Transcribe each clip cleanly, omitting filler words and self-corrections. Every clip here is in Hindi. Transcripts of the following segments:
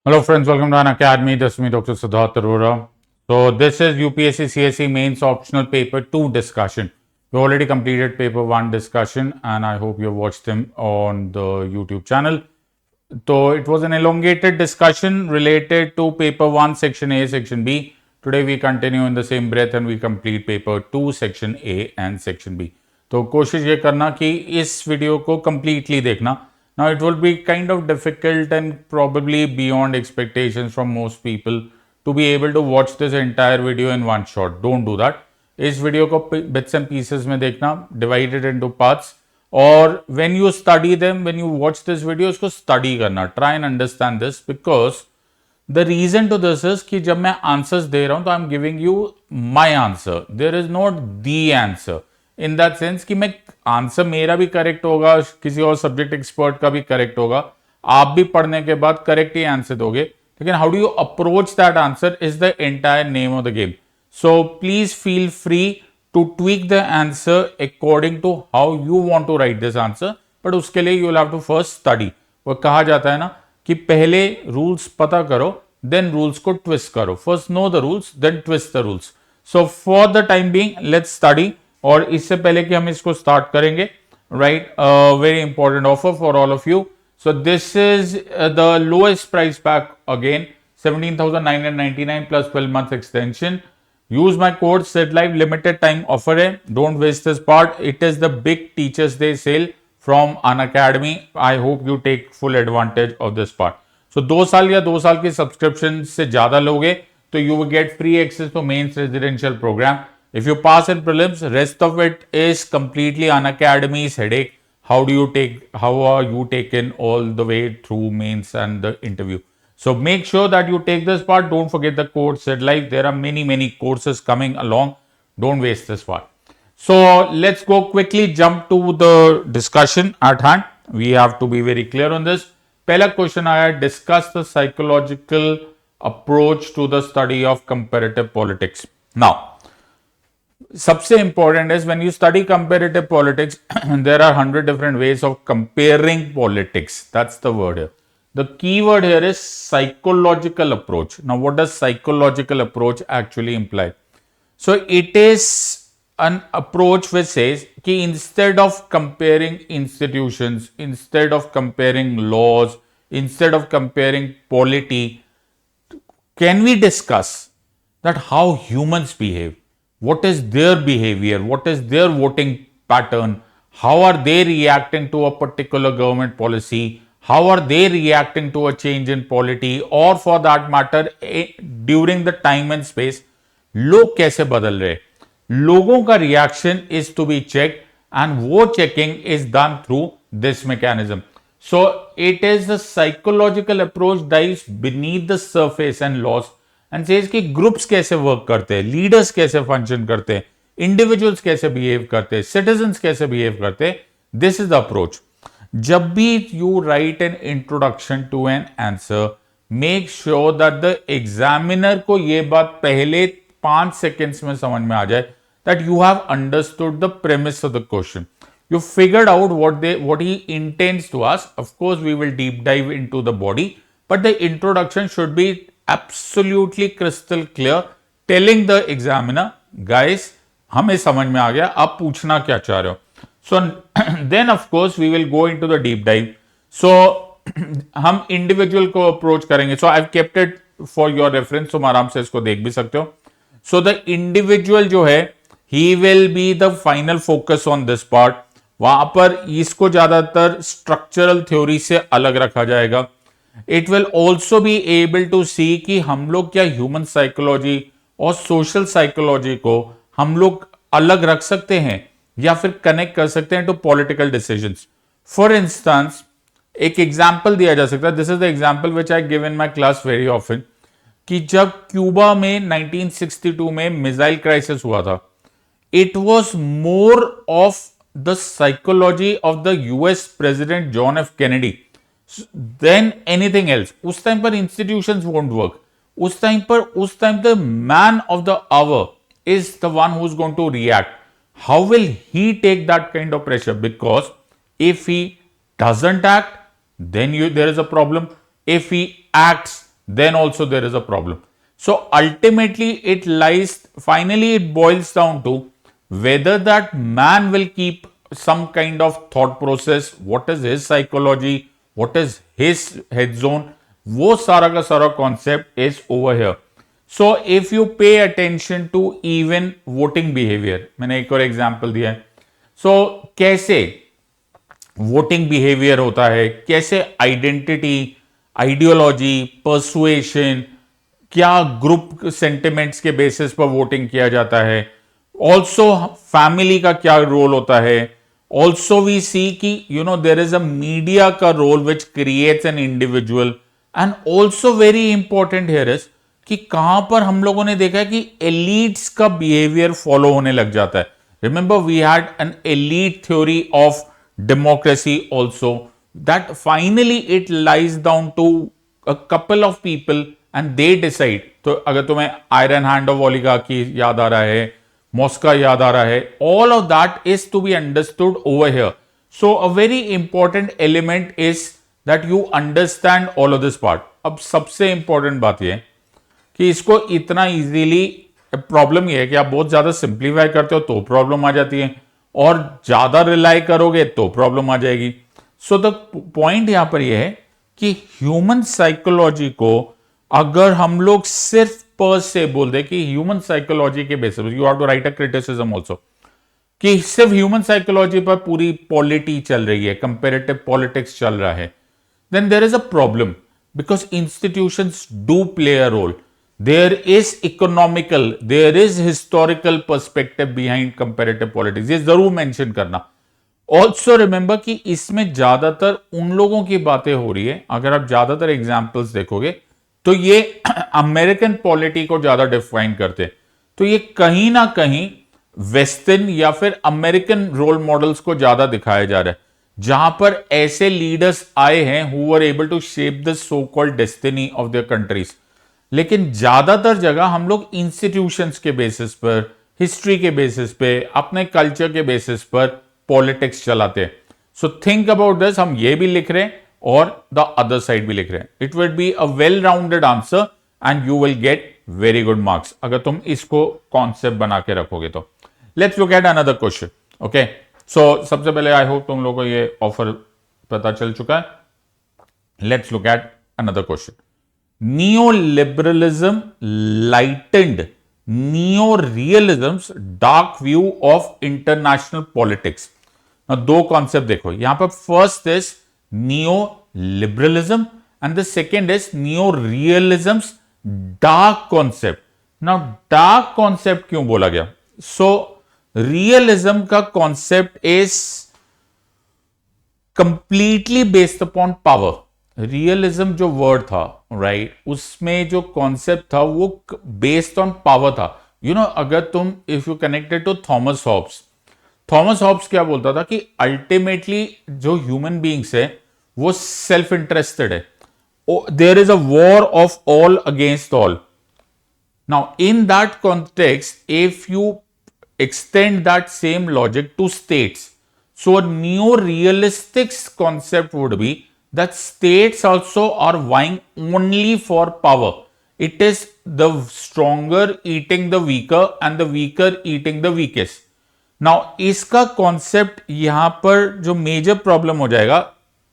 Hello friends, welcome to An Academy. This is me, Dr. Siddharth Arora. So this is UPSC CSE Mains Optional Paper 2 discussion. We already completed Paper 1 discussion and I hope you have watched them on the YouTube channel. So it was an elongated discussion related to Paper 1, Section A, Section B. Today we continue in the same breath and we complete Paper 2, Section A and Section B. तो कोशिश ये करना कि इस वीडियो को completely देखना. Now it will be kind of difficult and probably beyond expectations from most people to be able to watch this entire video in one shot. Don't do that. इस वीडियो को bits and pieces में देखना, divided into parts. और when you study them, when you watch this video, उसको study करना. Try and understand this because the reason to this is कि जब मैं answers दे रहा हूं तो I'm giving you my answer. There is not the answer. In that sense कि मैं आंसर मेरा भी करेक्ट होगा, किसी और सब्जेक्ट एक्सपर्ट का भी करेक्ट होगा, आप भी पढ़ने के बाद करेक्ट ही आंसर दोगे, लेकिन how do you approach that answer is the entire name of the game. So please feel free to tweak the answer according to how you want to write this answer, but उसके लिए you will have to first study. वो कहा जाता है ना कि पहले रूल्स पता करो, देन रूल्स को ट्विस्ट करो. First know the rules, then twist the rules. So for the time being let's study. और इससे पहले कि हम इसको स्टार्ट करेंगे, right, very important offer for all of you. So this is the lowest price pack again, 17,999 plus 12 months extension. Use my code SETLive, limited time offer है. Don't waste this part. It is the big teachers day sale from Unacademy. I hope you take full advantage of this part. So 2 साल या 2 साल की सब्सक्रिप्शन से ज्यादा लोगे तो you will get free access to mains residential program. If you pass in prelims, rest of it is completely An Academy's headache. How are you taken all the way through mains and the interview? So make sure that you take this part. Don't forget the code SETLive. There are many courses coming along. Don't waste this part. So let's go quickly jump to the discussion at hand. We have to be very clear on this. Pehla question aaya, discuss the psychological approach to the study of comparative politics. Now, सबसे important is when you study comparative politics, there are 100 different ways of comparing politics. That's the word here. The key word here is psychological approach. Now, what does psychological approach actually imply? So, it is an approach which says कि instead of comparing institutions, instead of comparing laws, instead of comparing polity, can we discuss that how humans behave? What is their behavior? What is their voting pattern? How are they reacting to a particular government policy? How are they reacting to a change in polity? Or for that matter, during the time and space, लोग कैसे बदल रहे? लोगों का reaction is to be checked and वो checking is done through this mechanism. So it is the psychological approach dives beneath the surface and loss and says कि ग्रुप्स कैसे वर्क करते हैं, लीडर्स कैसे फंक्शन करते हैं, इंडिविजुअल्स कैसे बिहेव करते हैं, सिटीजन्स कैसे बिहेव करते हैं. This is the approach. जब भी you write an introduction to an answer, make sure that the examiner को यह बात पहले 5 सेकेंड्स में समझ में आ जाए that you have understood the premise of the question. You figured out what he intends to ask. Of course, we will deep dive into the body, but the introduction should be absolutely crystal clear, telling the examiner, guys, हमें समझ में आ गया, आप पूछना क्या चाह रहे हो. So then of course we will go into the deep dive. So हम individual को approach करेंगे. So I've kept it for your reference, तुम आराम से इसको देख भी सकते हो. So the individual जो है, he will be the final focus on this part. वहां पर इसको ज्यादातर स्ट्रक्चरल थ्योरी से अलग रखा जाएगा. It will also be able to see कि हम लोग क्या ह्यूमन साइकोलॉजी और सोशल साइकोलॉजी को हम लोग अलग रख सकते हैं या फिर कनेक्ट कर सकते हैं to political decisions. For instance, एक एग्जांपल दिया जा सकता है. This is the example which I give in my class very often, कि जब क्यूबा में 1962 में मिसाइल क्राइसिस हुआ था, it was more of the psychology of the US president John F Kennedy than anything else. उस टाइम पर इंस्टीट्यूशंस वोंट वर्क. उस time the man of the hour is the one who is going to react. How will he take that kind of pressure? Because if he doesn't act, then there is a problem. If he acts, then also there is a problem. So ultimately it lies, finally it boils down to whether that man will keep some kind of thought process, what is his psychology, what is his head zone, वो सारा का सारा concept is over here. So if you pay attention to even voting behavior, मैंने एक और एग्जाम्पल दिया है. So कैसे वोटिंग बिहेवियर होता है, कैसे आइडेंटिटी, आइडियोलॉजी, परसुएशन, क्या ग्रुप सेंटिमेंट्स के बेसिस पर वोटिंग किया जाता है, ऑल्सो फैमिली का क्या रोल होता है. ऑल्सो वी सी कि देयर इज अ मीडिया का role which creates an individual. And also very important here is कि कहां पर हम लोगों ने देखा है कि एलीट्स का बिहेवियर फॉलो होने लग जाता है. Remember we had an elite theory of democracy also, that finally it lies down to a couple of people and they decide. तो अगर तुम्हें आयरन हैंड ऑफ ओलिगार्की याद आ रहा है, मॉस्का याद आ रहा है, all of that is to be understood over here. So a very important element is that you understand all of this part. अब सबसे इंपॉर्टेंट बात यह है कि इसको इतना इजीली, प्रॉब्लम यह है कि आप बहुत ज्यादा सिंप्लीफाई करते हो तो प्रॉब्लम आ जाती है, और ज्यादा रिलाई करोगे तो प्रॉब्लम आ जाएगी. सो द पॉइंट यहां पर यह है कि ह्यूमन साइकोलॉजी को अगर हम लोग सिर्फ पर से बोल दे कि ह्यूमन साइकोलॉजी के basis, you have to write a criticism also, कि सिर्फ ह्यूमन साइकोलॉजी पर पूरी पॉलिटी चल रही है, कंपेरेटिव पॉलिटिक्स चल रहा है, then there is a problem, because institutions do play a role. There is economical, there is historical perspective behind comparative politics. ये जरूर मेंशन करना. Also remember कि इसमें ज्यादातर उन लोगों की बातें हो रही है, अगर आप ज्यादातर एग्जाम्पल्स देखोगे तो ये अमेरिकन पॉलिटी को ज्यादा डिफाइन करते हैं. तो ये कहीं ना कहीं वेस्टर्न या फिर अमेरिकन रोल मॉडल्स को ज्यादा दिखाया जा रहा है, जहां पर ऐसे लीडर्स आए हैं who were able to shape the so called destiny of their countries. लेकिन ज्यादातर जगह हम लोग इंस्टीट्यूशंस के बेसिस पर, हिस्ट्री के बेसिस पे, अपने कल्चर के बेसिस पर पॉलिटिक्स चलाते हैं. सो थिंक अबाउट दिस. हम ये भी लिख रहे हैं और द अदर साइड भी लिख रहे हैं. It will be a well rounded answer and you will get very good marks अगर तुम इसको कॉन्सेप्ट बना के रखोगे तो. Let's look at another question. Okay, so सबसे पहले आई होप तुम लोगों को ये ऑफर पता चल चुका है. Let's look at another question. Neoliberalism lightened neo-realism's dark view of international politics. Now, दो कॉन्सेप्ट देखो यहां पर. First is neoliberalism and the second is neo-realism's dark concept. Now, dark concept क्यों बोला गया? So, realism का concept is completely based upon power. Realism जो वर्ड था, राइट, उसमें जो कॉन्सेप्ट था वो बेस्ड ऑन पावर था. अगर तुम if you connected to Thomas Hobbes क्या बोलता था कि अल्टीमेटली जो ह्यूमन बीइंग्स है वो सेल्फ इंटरेस्टेड है. There is a war of all against all. Now in that context if you extend that same logic to states, so a neo-realistic concept would be that states also are vying only for power. It is the stronger eating the weaker and the weaker eating the weakest. Now इसका कॉन्सेप्ट यहां पर जो मेजर प्रॉब्लम हो जाएगा,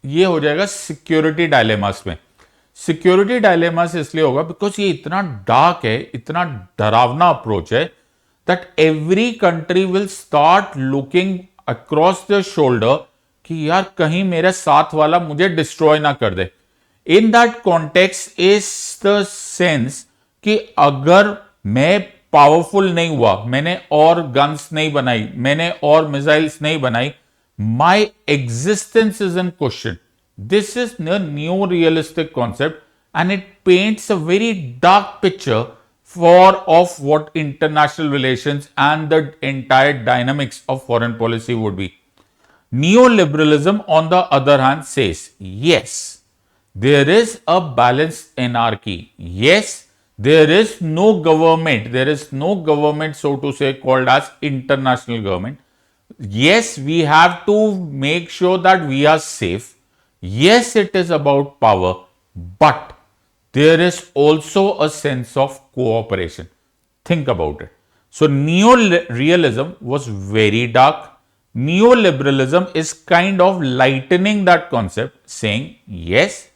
ये हो जाएगा सिक्योरिटी डायलेमास में. सिक्योरिटी डायलेमास इसलिए होगा बिकॉज ये इतना डार्क है, इतना डरावना अप्रोच है, that every country will start looking across their shoulder कि यार कहीं मेरे साथ वाला मुझे डिस्ट्रॉय ना कर दे. In that context is the sense कि अगर मैं पावरफुल नहीं हुआ, मैंने और गन्स नहीं बनाई, मैंने और मिसाइल्स नहीं बनाई, my existence is in question. This is the new realistic concept and it paints a very dark picture of what international relations and the entire dynamics of foreign policy would be. Neoliberalism, on the other hand, says, yes, there is a balanced anarchy. Yes, there is no government. There is no government, so to say, called as international government. Yes, we have to make sure that we are safe. Yes, it is about power, but there is also a sense of cooperation. Think about it. So neo-realism was very dark. Neoliberalism is kind of lightening that concept, saying yes,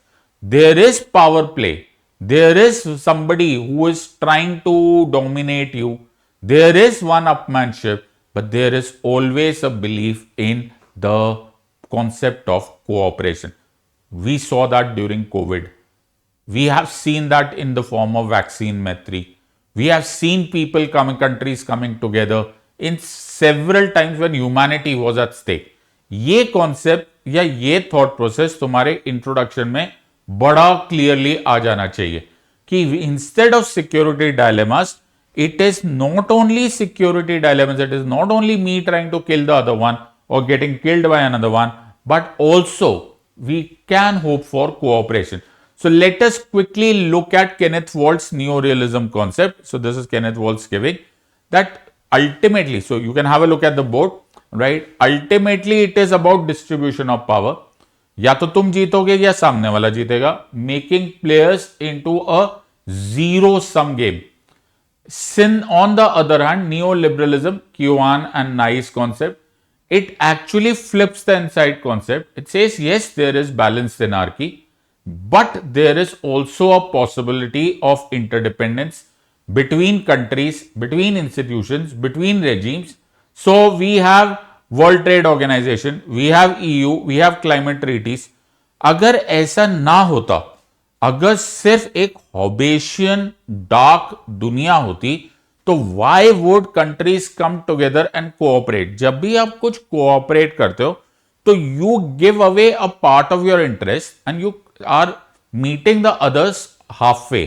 there is power play, there is somebody who is trying to dominate you, there is one upmanship, but there is always a belief in the concept of cooperation. We saw that during COVID. We have seen that in the form of vaccine Maitri. We have seen people coming, countries coming together in several times when humanity was at stake. ये कॉन्सेप्ट या ये थॉट प्रोसेस तुम्हारे इंट्रोडक्शन में बड़ा क्लियरली आ जाना चाहिए कि instead of security dilemmas, it is not only security dilemmas, it is not only me trying to kill the other one or getting killed by another one, but also we can hope for cooperation. So let us quickly look at Kenneth Walt's neorealism concept. So this is Kenneth Walt's giving that ultimately, so you can have a look at the board, right? Ultimately it is about distribution of power. या तो तुम जीतोगे या सामने वाला जीतेगा. Making players into a zero sum game. On the other hand, neoliberalism, Keohane and Nye's concept, it actually flips the inside concept. It says yes, there is balanced anarchy, but there is also a possibility of interdependence between countries, between institutions, between regimes. So we have World Trade Organization, we have EU, we have climate treaties. अगर ऐसा ना होता, अगर सिर्फ एक हॉबेशियन डार्क दुनिया होती, तो why would countries come together and cooperate? जब भी आप कुछ cooperate करते हो, तो you give away a part of your interest and you are meeting the others halfway.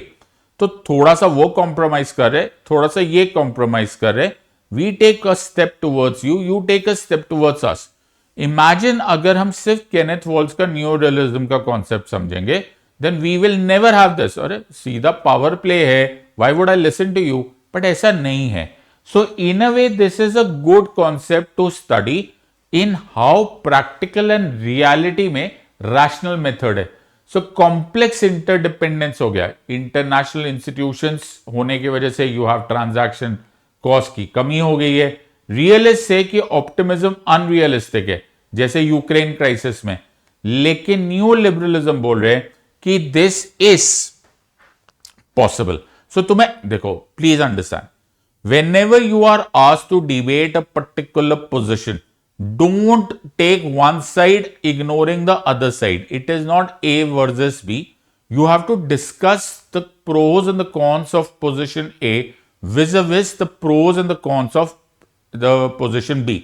तो थोड़ा सा वो कॉम्प्रोमाइज कर रहे, थोड़ा सा ये कॉम्प्रोमाइज कर रहे. We take a step towards you, you take a step towards us. Imagine अगर हम सिर्फ केनेथ वॉल्स का न्यू रियलिज्म का कॉन्सेप्ट समझेंगे, then we will never have this. अरे सीधा पावर प्ले है, why would I listen to you? But ऐसा नहीं है. So in a way this is a good concept to study in how practical and reality में रैशनल मेथड है. सो कॉम्प्लेक्स इंटरडिपेंडेंस हो गया. इंटरनेशनल इंस्टीट्यूशंस होने की वजह से यू हैव ट्रांजैक्शन कॉस्ट की कमी हो गई है. रियलिस्ट से कि ऑप्टिमिज्म अनरियलिस्टिक है, जैसे यूक्रेन क्राइसिस में. लेकिन न्यू लिबरलिज्म बोल रहे हैं कि दिस इज पॉसिबल. सो तुम्हें देखो, please understand, whenever you are asked to debate a particular position, don't take one side ignoring the other side. It is not A versus B. You have to discuss the pros and the cons of position A vis-a-vis the pros and the cons of the position B.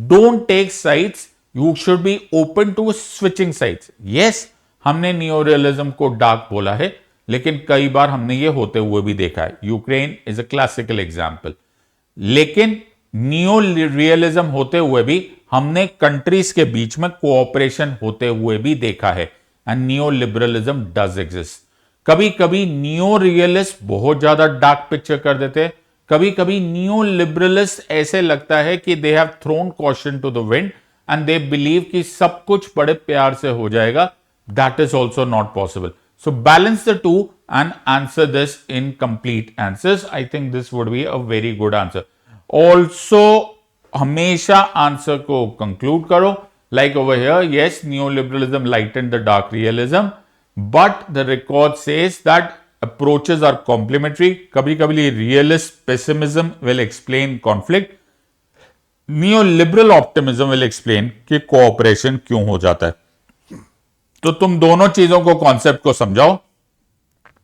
Don't take sides. You should be open to switching sides. Yes, हमने न्यूरियलिज्म को डार्क बोला है, लेकिन कई बार हमने ये होते हुए भी देखा है. Ukraine is a classical example. लेकिन न्यू रियलिज्म होते हुए भी हमने कंट्रीज के बीच में कोऑपरेशन होते हुए भी देखा है. And new liberalism does exist. कभी कभी न्यू रियलिस्ट बहुत ज्यादा डार्क पिक्चर कर देते हैं. कभी कभी न्यू लिबरलिस्ट ऐसे लगता है कि they have thrown caution to the wind and they believe कि सब कुछ बड़े प्यार से हो जाएगा. That is also not possible. So balance the two and answer this in complete answers. I think this would be a very good answer. Also, हमेशा answer को conclude करो. Like over here, yes, neoliberalism lightened the dark realism, but the record says that approaches are complementary. कभी कभी realist pessimism will explain conflict. Neoliberal optimism will explain कि cooperation क्यों हो जाता है. तो तुम दोनों चीजों को कॉन्सेप्ट को समझाओ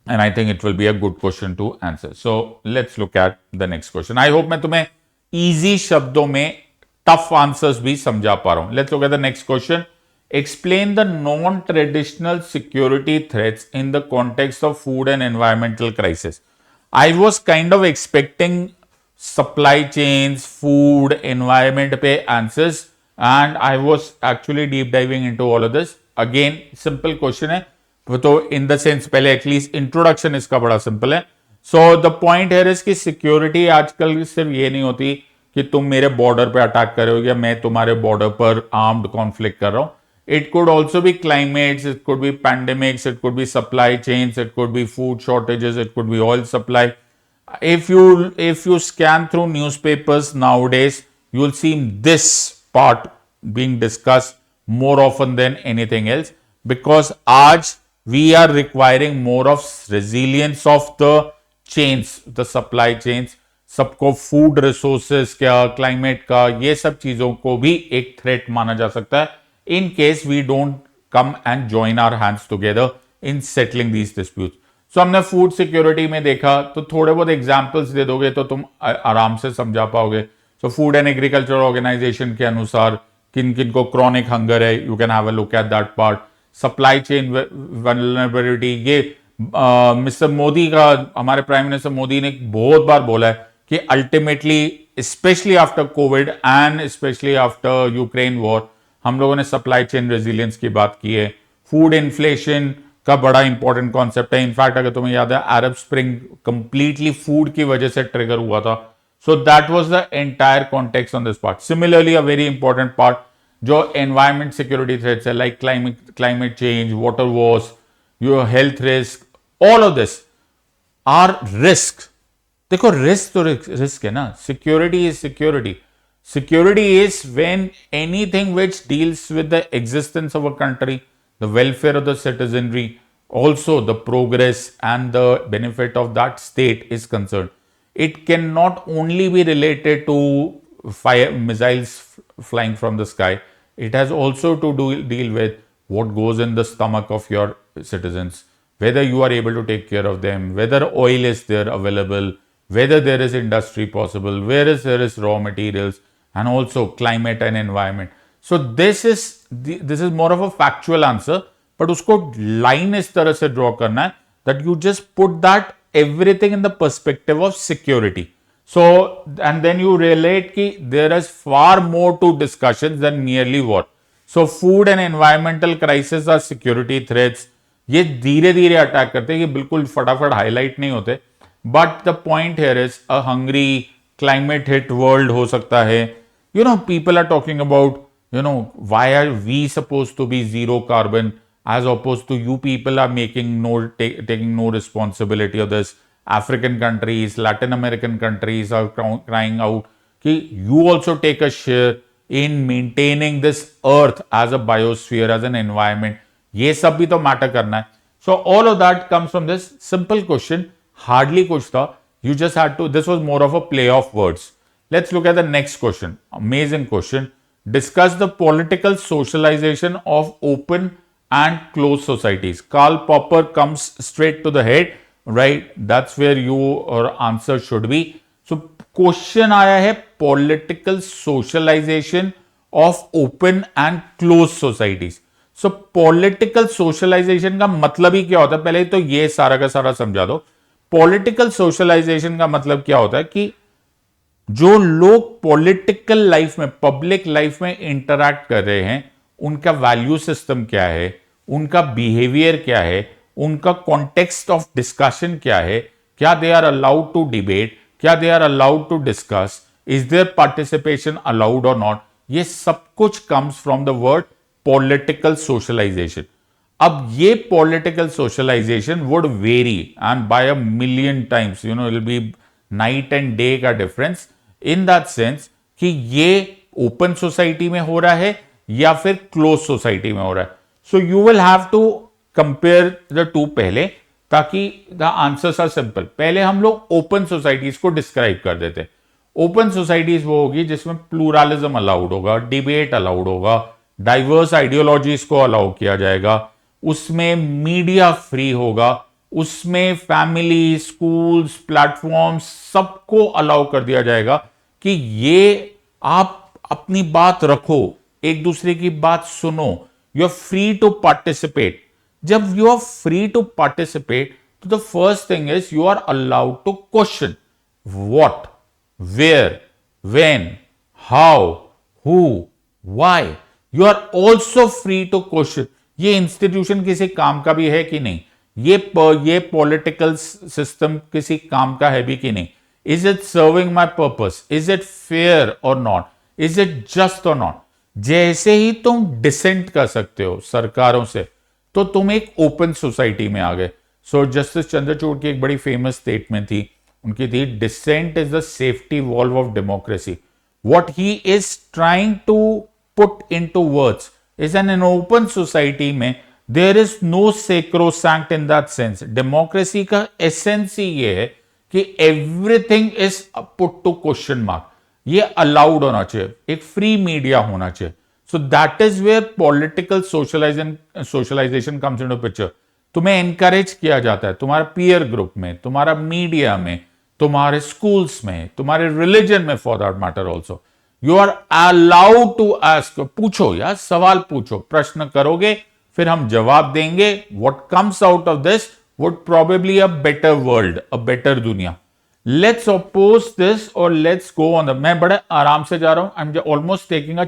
and I think it will be a good question to answer. So let's look at the next question. I hope मैं तुम्हें इजी शब्दों में टफ आंसर्स भी समझा पा रहा हूं. Let's look at the next question. Explain the non traditional security threats in the context of food and environmental crisis. I was kind of expecting supply chains, food, environment पे answers, and I was actually deep diving into all of this. Again simple question है, तो इन द सेंस पहले एटलीस्ट इंट्रोडक्शन इसका बड़ा सिंपल है. सो द पॉइंट है कि सिक्योरिटी आजकल सिर्फ ये नहीं होती कि तुम मेरे बॉर्डर पे अटैक कर रहे हो या मैं तुम्हारे बॉर्डर पर आर्म्ड कॉन्फ्लिक्ट कर रहा हूं. It could also be climates, it could be pandemics, it could be supply chains, it could be food shortages, it could be oil supply. If you scan through newspapers nowadays, you will see this part being discussed more often than anything else, because आज we are requiring more of resilience of the chains, the supply chains. सबको फूड रिसोर्सेस का, क्लाइमेट का, ये सब चीजों को भी एक थ्रेट माना जा सकता है in case we don't come and join our hands together in settling these disputes. So हमने फूड सिक्योरिटी में देखा, तो थोड़े बहुत एग्जांपल्स दे दोगे तो तुम आराम से समझा पाओगे. So food and agriculture organization के अनुसार किन किन को क्रॉनिक हंगर है, you can have a look at that part. Supply chain vulnerability, ये मिस्टर मोदी का, हमारे प्राइम मिनिस्टर मोदी ने बहुत बार बोला है कि ultimately specially after Covid and specially after Ukraine war हम लोगों ने सप्लाई चेन रेजिलियंस की बात की है. फूड इन्फ्लेशन का बड़ा इंपॉर्टेंट कॉन्सेप्ट है. इनफैक्ट अगर तुम्हें याद है, अरब स्प्रिंग कंप्लीटली फूड की वजह से ट्रिगर हुआ था. So that was the entire context on this part. Similarly a very important part जो एनवायरमेंट सिक्योरिटी थ्रेट्स है, like climate change, water wars, your health risk, all of this are risk. देखो रिस्क तो रिस्क है ना. Security is security. Security is when anything which deals with the existence of a country, the welfare of the citizenry, also the progress and the benefit of that state is concerned. It cannot only be related to fire missiles flying from the sky. It has also to deal with what goes in the stomach of your citizens, whether you are able to take care of them, whether oil is there available, whether there is industry possible, where is there is raw materials, and also climate and environment. So this is more of a factual answer, but उसको line इस तरह से draw करना है that you just put that everything in the perspective of security. So and then you relate कि there is far more to discussions than merely war. So food and environmental crisis are security threats. ये धीरे धीरे अटैक करते हैं, ये बिल्कुल फटाफट हाईलाइट नहीं होते. But the point here is a hungry climate hit world हो सकता है. You know people are talking about, you know, why are we supposed to be zero carbon as opposed to you people are making taking no responsibility of this. African countries, Latin American countries are crying out कि you also take a share in maintaining this earth as a biosphere, as an environment. ये सब भी तो मैटर करना है. So all of that comes from this simple question. Hardly कुछ था. You just had to, this was more of a play of words. Let's look at the next question. Amazing question. Discuss the political socialization of open and closed societies. Karl Popper comes straight to the head, right? That's where your answer should be. So question आया है political socialization of open and closed societies. So political socialization का मतलब ही क्या होता है, पहले तो ये सारा का सारा समझा दो. Political socialization का मतलब क्या होता है कि जो लोग पॉलिटिकल लाइफ में, पब्लिक लाइफ में इंटरैक्ट कर रहे हैं, उनका वैल्यू सिस्टम क्या है, उनका बिहेवियर क्या है, उनका कॉन्टेक्स्ट ऑफ डिस्कशन क्या है, क्या they are allowed to debate, क्या they are allowed to discuss, is there participation allowed और नॉट. ये सब कुछ comes from the word political socialization. अब ये political socialization would vary and by a million times, you know, it will be night and day का डिफरेंस इन दैट सेंस कि ये ओपन सोसाइटी में हो रहा है या फिर क्लोज सोसाइटी में हो रहा है. So you will have to compare the two पहले, ताकि द आंसर्स आर सिंपल. पहले हम लोग ओपन सोसाइटीज को डिस्क्राइब कर देते. ओपन सोसाइटीज वो होगी जिसमें प्लूरलिज्म अलाउड होगा, डिबेट अलाउड होगा, डाइवर्स आइडियोलॉजीज को अलाउ किया जाएगा, उसमें मीडिया फ्री होगा, उसमें फैमिली, स्कूल्स, प्लेटफॉर्म सबको अलाउ कर दिया जाएगा कि ये आप अपनी बात रखो, एक दूसरे की बात सुनो, you are free to participate. जब you are free to participate, तो the first thing is you are allowed to question what, where, when, how, who, why. You are also free to question ये इंस्टीट्यूशन किसी काम का भी है कि नहीं, ये पॉलिटिकल सिस्टम किसी काम का है भी कि नहीं, is it serving my purpose, is it fair और नॉट, इज इट जस्ट और नॉट. जैसे ही तुम डिसेंट कर सकते हो सरकारों से, तो तुम एक ओपन सोसाइटी में आ गए. सो जस्टिस चंद्रचूड़ की एक बड़ी फेमस स्टेटमेंट थी, उनकी थी, dissent is the safety valve of democracy. What he is trying to put into words is an open society में there is no sacrosanct in that sense. Democracy का एसेंस ही ये है कि everything is put to question mark. ये अलाउड होना चाहिए, एक फ्री मीडिया होना चाहिए. So that is where political socialization comes into picture. तुम्हें एनकरेज किया जाता है तुम्हारे पीयर ग्रुप में, तुम्हारा मीडिया में, तुम्हारे स्कूल्स में, तुम्हारे रिलीजन में, for that matter also. You are allowed to ask. पूछो यार, सवाल पूछो, प्रश्न करोगे, फिर हम जवाब देंगे. What comes out of this would probably a better world, a better दुनिया. लेट्स अपोज दिस और लेट्स गो ऑन द. मैं बड़े आराम से जा रहा हूं. I am almost taking a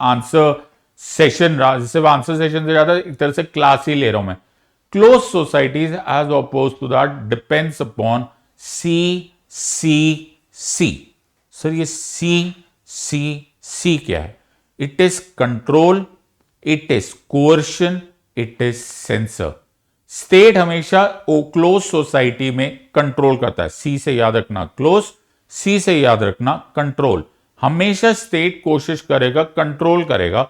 answer session. सिर्फ आंसर सेशन से ज्यादा एक तरह से क्लास ही ले रहा हूं मैं. Close societies as opposed to that depends upon C C C. Sir ये सी सी सी क्या है? It is control, it is coercion, it is censor. State हमेशा क्लोज सोसाइटी में कंट्रोल करता है. सी से याद रखना क्लोज, सी से याद रखना कंट्रोल. हमेशा स्टेट कोशिश करेगा, कंट्रोल करेगा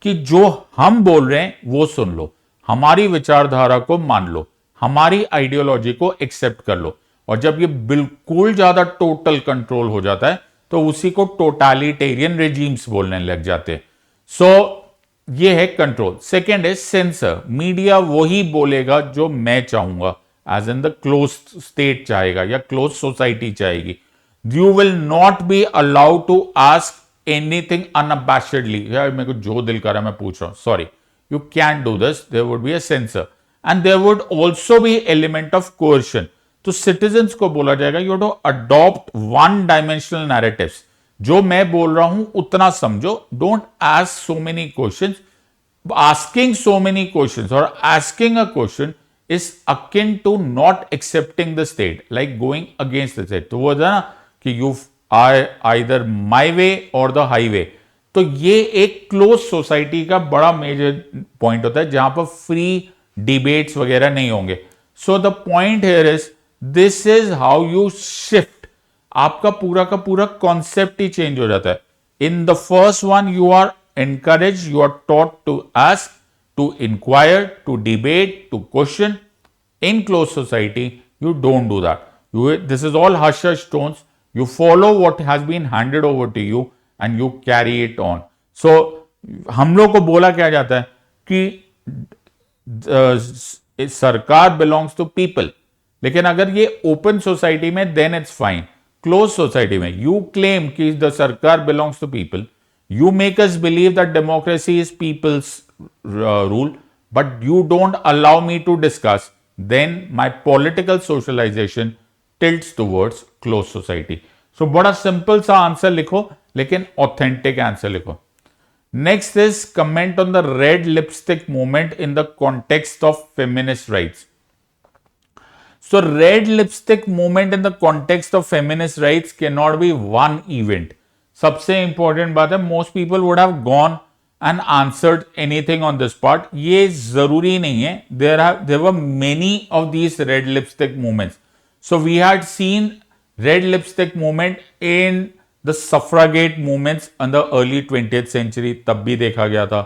कि जो हम बोल रहे हैं वो सुन लो, हमारी विचारधारा को मान लो, हमारी आइडियोलॉजी को एक्सेप्ट कर लो. और जब ये बिल्कुल ज्यादा टोटल कंट्रोल हो जाता है तो उसी को टोटालिटेरियन रेजिम्स बोलने लग जाते हैं. सो ये है कंट्रोल. सेकेंड है सेंसर. मीडिया वही बोलेगा जो मैं चाहूंगा, as in the close state चाहेगा या क्लोज सोसाइटी चाहेगी. You will not be allowed to ask anything unabashedly. यार मेरे को जो दिल कर रहा है मैं पूछ रहा हूं, sorry, you can't do this. There would be a censor and there would also be element of coercion. तो citizens को बोला जाएगा you have to adopt one dimensional narratives. जो मैं बोल रहा हूं उतना समझो. Don't ask so many questions. Asking so many questions or asking a question is akin to not accepting the state, like going against the state. तो वो था ना कि you are either my way or the highway. तो ये एक क्लोज सोसाइटी का बड़ा मेजर पॉइंट होता है जहां पर फ्री डिबेट्स वगैरह नहीं होंगे. सो the point here is this is how you shift. आपका पूरा का पूरा कॉन्सेप्ट ही चेंज हो जाता है. In the first one you are encouraged, you are taught to ask, to inquire, to debate, to question. In close society you don't do that. This is all hush hush tones. You follow what has been handed over to you and you carry it on. So हम लोग को बोला क्या जाता है कि सरकार belongs to people. लेकिन अगर ये ओपन सोसाइटी में then it's fine. Close society में you claim कि the सरकार belongs to people. You make us believe that democracy is people's rule, but you don't allow me to discuss. Then my political socialization tilts towards closed society. So बड़ा सिंपल सा आंसर लिखो लेकिन ऑथेंटिक आंसर लिखो. Next is comment on the red lipstick movement in the context of feminist rights. So red lipstick movement in the context of feminist rights can not B one event. सबसे इंपॉर्टेंट बात है, most people would have gone and answered anything on this part. ये जरूरी नहीं है. There were many of these red lipstick movements. So we had seen red lipstick movement in the suffragette movements in the early 20th century. तब भी देखा गया था.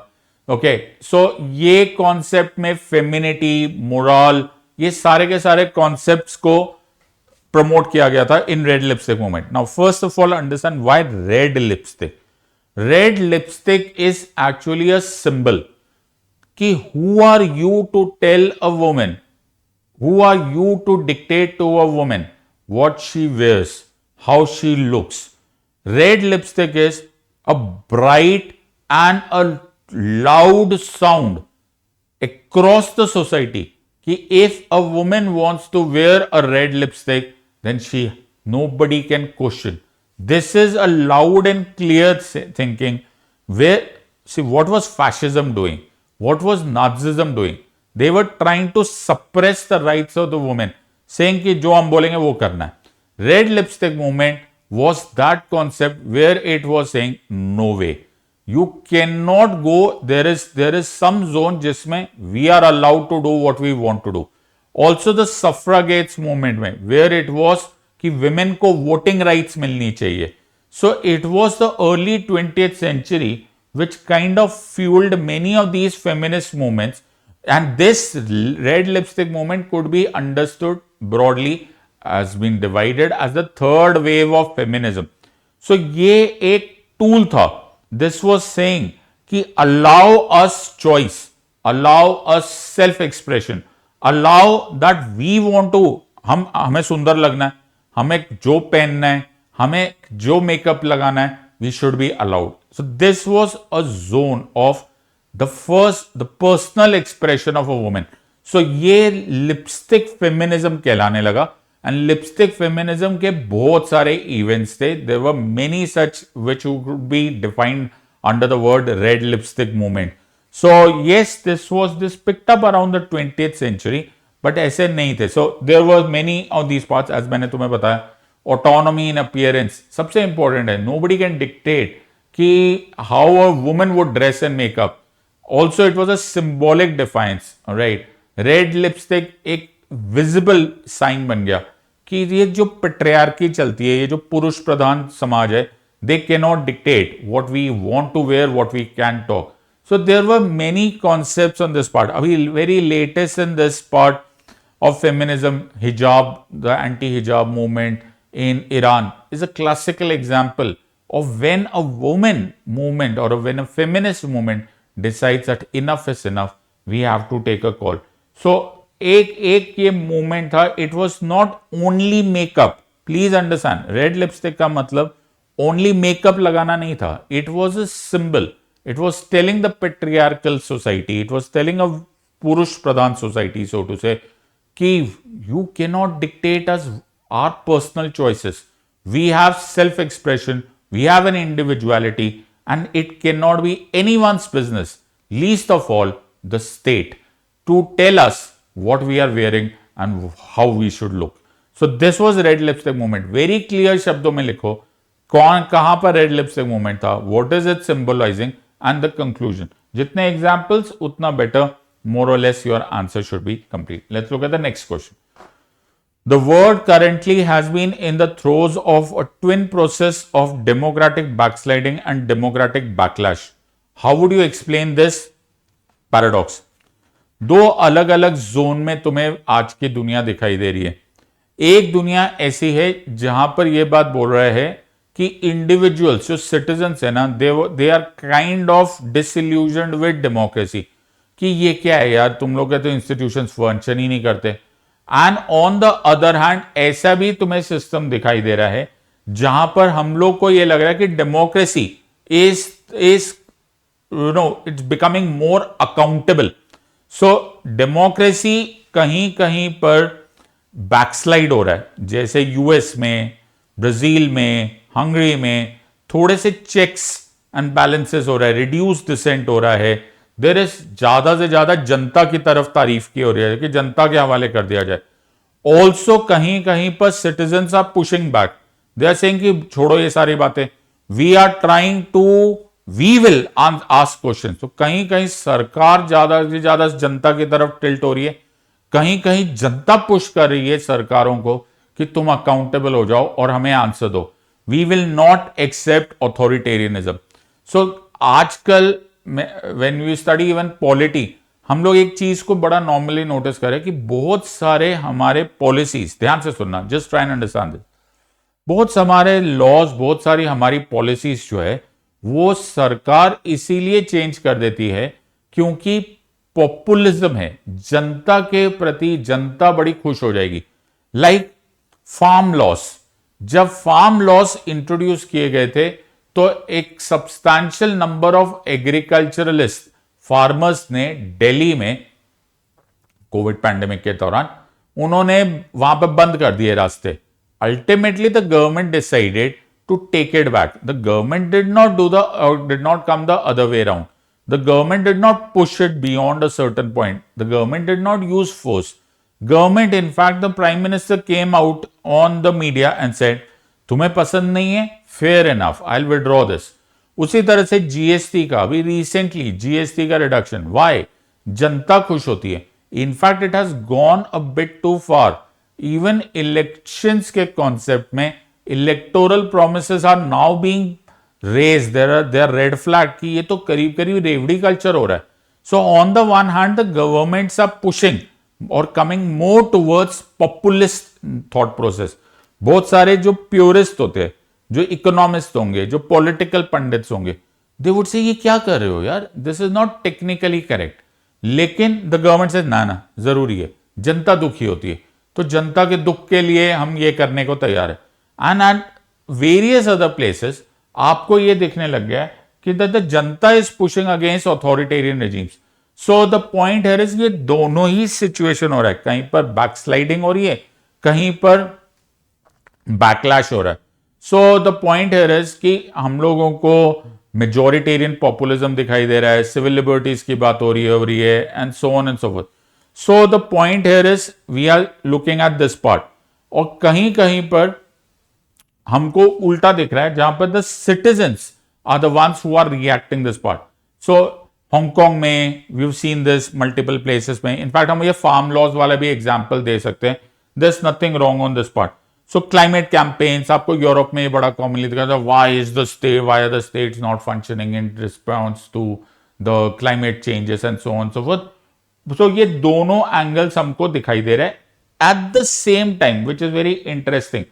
Okay, so ये concept में femininity, moral, ये सारे के सारे concepts को promote किया गया था in red lipstick movement. Now first of all understand why red lipstick. Red lipstick is actually a symbol कि who are you to tell a woman, who are you to dictate to a woman what she wears, how she looks. Red lipstick is a bright and a loud sound across the society कि if a woman wants to wear a red lipstick then nobody can question. This is a loud and clear thinking where, see, what was fascism doing? What was Nazism doing? They were trying to suppress the rights of the women, saying कि जो हम बोलेंगे वो करना है. Red lipstick movement was that concept where it was saying no way. You cannot go, there is some zone जिसमें we are allowed to do what we want to do. Also the suffragettes movement में where it was कि women को voting rights मिलनी चाहिए. So it was the early 20th century which kind of fueled many of these feminist movements, and this red lipstick movement could be understood broadly as being divided as the third wave of feminism. So ये एक tool था. This was saying कि allow us choice, allow us self expression, allow that we want to, हमें सुंदर लगना है, हमें जो पहनना है, हमें जो मेकअप लगाना है, we should be allowed. So this was a zone of the personal expression of a woman. So ये लिपस्टिक फेमिनिज्म कहलाने लगा. एंड लिपस्टिक फेमिनिज्म के बहुत सारे इवेंट्स थे. There were many such which would be defined under the word red lipstick movement. So yes, this picked up around the 20th century, but ऐसे नहीं थे. So there were many of these parts, as मैंने तुम्हें बताया. ऑटोनॉमी इन अपीयरेंस सबसे इंपॉर्टेंट है. नोबडी कैन डिक्टेट कि how a woman would dress and makeup. Also it was a symbolic defiance, right. Red lipstick एक विजिबल साइन बन गया कि ये जो पेट्रियार्की चलती है, ये जो पुरुष प्रधान समाज है, they can not dictate what we want to wear, what we can talk. So there were many concepts on this part. अभी very latest in this part of feminism, hijab, the anti hijab movement in Iran is a classical example of when a woman movement or when a feminist movement decides that enough is enough, we have to take a call. So एक ये movement था. It was not only makeup. Please understand, red lipstick का मतलब only makeup लगाना नहीं था. It was a symbol. It was telling the patriarchal society. It was telling a पुरुष प्रधान society, so to say, कि you cannot dictate us our personal choices. We have self-expression, we have an individuality, and it cannot be anyone's business, least of all the state, to tell us what we are wearing and how we should look. So this was red lipstick movement. Very clear शब्दों में लिखो कहां पर red lipstick movement था, what is it symbolizing, and the conclusion. जितने examples उतना better, more or less your answer should be complete. Let's look at the next question. The world currently has been in the throes of a twin process of democratic backsliding and democratic backlash. How would you explain this paradox? दो अलग अलग जोन में तुम्हें आज की दुनिया दिखाई दे रही है. एक दुनिया ऐसी है जहां पर यह बात बोल रहे हैं कि इंडिविजुअल्स जो सिटीजन्स है ना, they are kind of disillusioned with democracy, कि ये क्या है यार, तुम लोग तो इंस्टीट्यूशंस फंक्शन ही नहीं करते. And on the other hand ऐसा भी तुम्हें सिस्टम दिखाई दे रहा है जहां पर हम लोग को यह लग रहा है कि democracy is it's becoming more accountable. So democracy कहीं कहीं पर बैकस्लाइड हो रहा है. जैसे यूएस में, ब्राजील में, हंगरी में थोड़े से चेक्स एंड बैलेंसेस हो रहा है, रिड्यूस डिसेंट हो रहा है. देयर इज ज्यादा से ज्यादा जनता की तरफ तारीफ की हो रही है कि जनता के हवाले कर दिया जाए. ऑल्सो कहीं कहीं पर citizens are pushing back. They are saying कि छोड़ो ये सारी बातें, we are trying to, we will ask question. तो कहीं कहीं सरकार ज्यादा से ज्यादा जनता की तरफ टिल्ट हो रही है, कहीं कहीं जनता पुश कर रही है सरकारों को कि तुम अकाउंटेबल हो जाओ और हमें आंसर दो. We will not accept authoritarianism. So आजकल when we study even polity, हम लोग एक चीज को बड़ा नॉर्मली नोटिस करें कि बहुत सारे हमारे पॉलिसीज, ध्यान से सुनना, just try and understand this, बहुत हमारे लॉज, बहुत सारी हमारी पॉलिसीज जो है वो सरकार इसीलिए चेंज कर देती है क्योंकि पॉपुलिज्म है. जनता के प्रति जनता बड़ी खुश हो जाएगी. लाइक फार्म लॉस, जब फार्म लॉस इंट्रोड्यूस किए गए थे तो एक substantial number of agriculturalist farmers ने दिल्ली में कोविड पैंडेमिक के दौरान उन्होंने वहां पर बंद कर दिए रास्ते. Ultimately the government decided to take it back. The government did not come the other way around. The government did not push it beyond a certain point. The government did not use force. Government, in fact, the Prime Minister came out on the media and said, तुम्हें पसंद नहीं है, fair enough, I'll withdraw this. उसी तरह से जीएसटी का भी रिसेंटली जीएसटी का रिडक्शन, वाई? जनता खुश होती है. In fact it has gone a bit too far. Even elections के कॉन्सेप्ट में electoral promises are now being raised. There red flag कि ये तो करीब करीब रेवड़ी कल्चर हो रहा है. So on the one hand the governments are pushing और coming more towards populist thought process. बहुत सारे जो प्योरिस्ट होते हैं, जो इकोनॉमिस्ट होंगे, जो पॉलिटिकल पंडित्स होंगे, दे वुड से ये क्या कर रहे हो यार, this is not technically correct. लेकिन द गवर्नमेंट से ना जरूरी है, जनता दुखी होती है, तो जनता के दुख के लिए हम ये करने को तैयार है. And at various other places आपको ये दिखने लग गया है कि the Janata is pushing against authoritarian regimes. So the point है ये दोनों ही सिचुएशन हो रहा है. कहीं पर बैकस्लाइडिंग हो रही है, कहीं पर बैकलैश हो रहा है. सो द पॉइंट है कि हम लोगों को मेजोरिटेरियन पॉपुलिज्म दिखाई दे रहा है, सिविल लिबर्टीज की बात हो रही है and so on and so forth. So the point here is we are looking at this part. और कहीं कहीं पर हमको उल्टा दिख रहा है जहां पर the citizens are the ones who are reacting this part. So Hong Kong में we have seen this multiple places में. इनफैक्ट हम ये फार्म लॉज वाला भी एग्जांपल दे सकते हैं. There is nothing wrong on this part. So climate campaigns आपको यूरोप में बड़ा कॉमनली दिखा था. Why are the states not functioning in response to the climate changes and so on so forth. So ये दोनों एंगल्स हमको दिखाई दे रहे हैं at the same time, which is very interesting.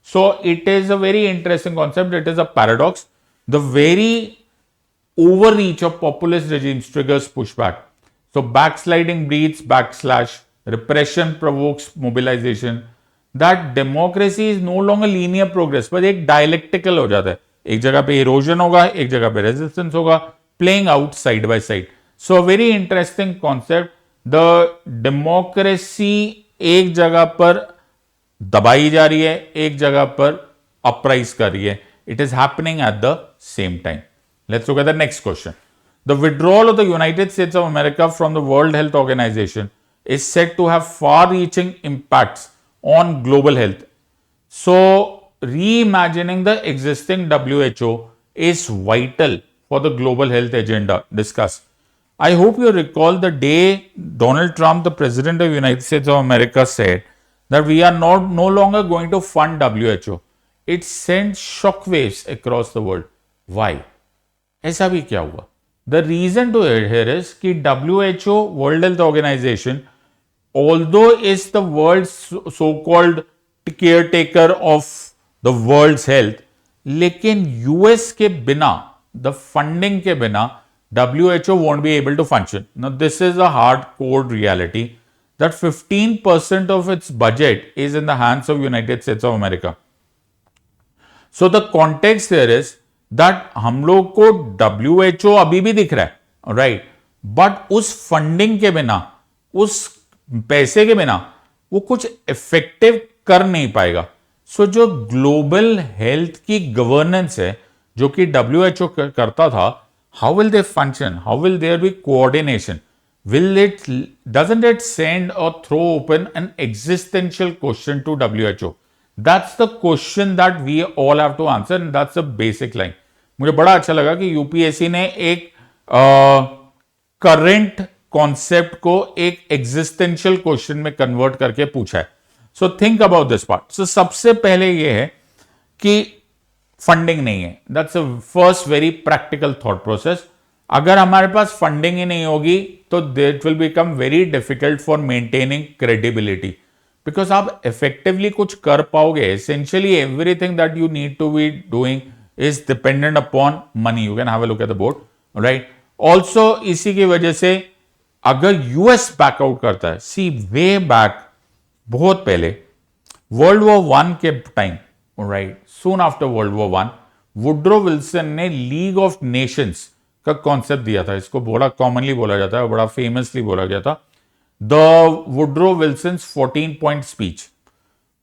So it is a very interesting concept. It is a paradox. The very overreach of populist regimes triggers pushback. So backsliding breeds backslash. Repression provokes mobilization. That democracy is no longer linear progress, but एक dialectical हो जाता है. एक जगह पे erosion होगा, एक जगह पे resistance होगा, playing out side by side. So a very interesting concept. The democracy एक जगह पर दबाई जा रही है, एक जगह पर अपराइज कर रही है. It is happening at the same time. Let's look at the next question. The withdrawal of the United States of America from the World Health Organization is set to have far reaching impacts on global health. So reimagining the existing WHO is vital for the global health agenda discussed. I hope you recall the day Donald Trump, the president of the United States of America, said that we are no longer going to fund WHO. It sent shockwaves across the world. Why? ऐसा भी क्या हुआ? The reason to it here is कि WHO, World Health Organization, although is the world's so-called caretaker of the world's health, लेकिन US के बिना, the funding के बिना, WHO won't be able to function. Now this is a hard-core reality. That 15% of its budget is in the hands of United States of America. So the context here is that हम लोग को WHO अभी भी दिख रहा है, right? But उस funding के बिना, उस पैसे के बिना, वो कुछ effective कर नहीं पाएगा. So जो global health की governance है, जो कि WHO करता था, how will they function? How will there be coordination? Doesn't it send or throw open an existential question to WHO? That's the question that we all have to answer, and that's the basic line. मुझे बड़ा अच्छा लगा कि यूपीएससी ने एक करंट कॉन्सेप्ट को एक एग्जिस्टेंशियल क्वेश्चन में कन्वर्ट करके पूछा है. So think about this part. सो सबसे पहले ये है कि फंडिंग नहीं है. That's a first very practical thought process. अगर हमारे पास फंडिंग ही नहीं होगी तो it will become very difficult for maintaining credibility, because आप इफेक्टिवली कुछ कर पाओगे. Essentially everything that you need to be doing is dependent upon money. You can have a look at the board, right. Also इसी की वजह से अगर यूएस बैकआउट करता है, सी वे बैक बहुत पहले वर्ल्ड वॉर 1 के time, right, soon after world war 1, Woodrow Wilson ने लीग ऑफ नेशंस का कॉन्सेप्ट दिया था. इसको बड़ा कॉमनली बोला जाता है, बड़ा फेमसली बोला गया था, the Woodrow Wilson 14 point speech.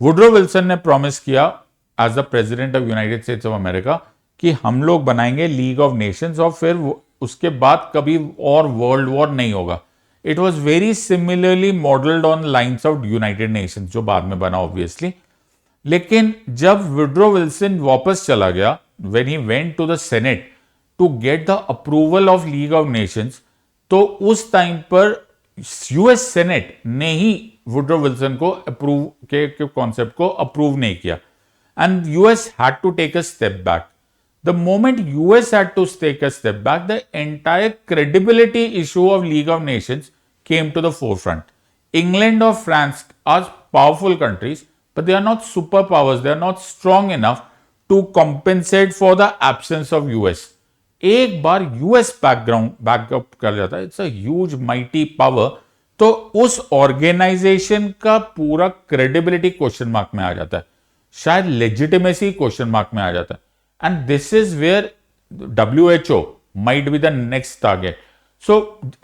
Woodrow Wilson ने प्रॉमिस किया as the president of United States of America कि हम लोग बनाएंगे लीग ऑफ नेशंस और फिर उसके बाद कभी और वर्ल्ड वॉर नहीं होगा. It was very similarly modelled on lines of United Nations, जो बाद में बना ऑब्वियसली. लेकिन जब वुड्रो विल्सन वापस चला गया, when he went to the Senate, to get the approval of League of Nations, तो उस टाइम पर यूएस सेनेट ने ही वुडरो विल्सन को अप्रूव के कॉन्सेप्ट को अप्रूव नहीं किया, and US had to take a step back. The moment US had to take a step back, the entire credibility issue of League of Nations came to the forefront. England or France are powerful countries, but they are not superpowers. They are not strong enough to compensate for the absence of US. एक बार US बैकअप कर जाता है, it's a huge mighty power, तो उस ऑर्गेनाइजेशन का पूरा क्रेडिबिलिटी क्वेश्चन मार्क में आ जाता है, शायद लेजिटिमेसी क्वेश्चन मार्क में आ जाता है. And this is where WHO might be the next target. So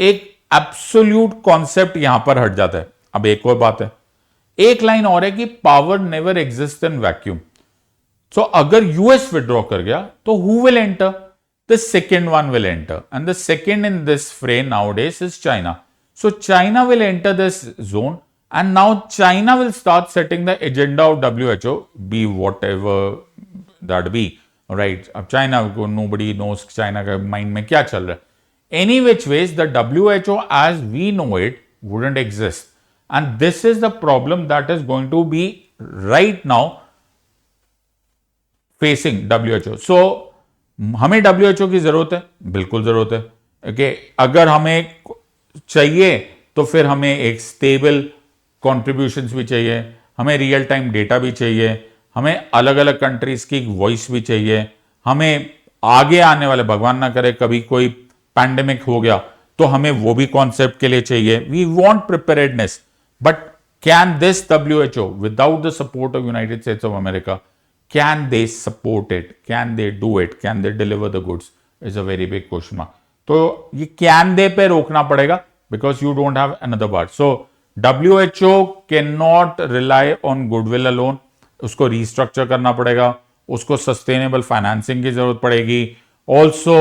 एक absolute concept यहां पर हट जाता है. अब एक और बात है, एक लाइन और है कि power never exists in vacuum. So अगर US withdraw कर गया तो who will enter? The second one will enter, and the second in this fray nowadays is China. So China will enter this zone, and now China will start setting the agenda of WHO, be whatever that be. Right, अब चाइना को नोबडी नोस चाइना का माइंड में क्या चल रहा है. Any which ways the WHO as we know it wouldn't exist, and this is the problem that is going to be right now facing WHO. So हमें WHO की जरूरत है, बिल्कुल जरूरत है. ओके, अगर हमें चाहिए तो फिर हमें एक स्टेबल कॉन्ट्रीब्यूशंस भी चाहिए, हमें रियल टाइम डेटा भी चाहिए, हमें अलग अलग कंट्रीज की वॉइस भी चाहिए, हमें आगे आने वाले, भगवान ना करे कभी कोई पैंडेमिक हो गया तो हमें वो भी कॉन्सेप्ट के लिए चाहिए. We want preparedness, but can this WHO without the support of United States of America, can they support it, can they do it, can they deliver the goods, is a very big question mark. तो ये कैन दे पे रोकना पड़ेगा, because you don't have another word. So WHO can not rely on goodwill alone, उसको रीस्ट्रक्चर करना पड़ेगा, उसको सस्टेनेबल फाइनेंसिंग की जरूरत पड़ेगी. ऑल्सो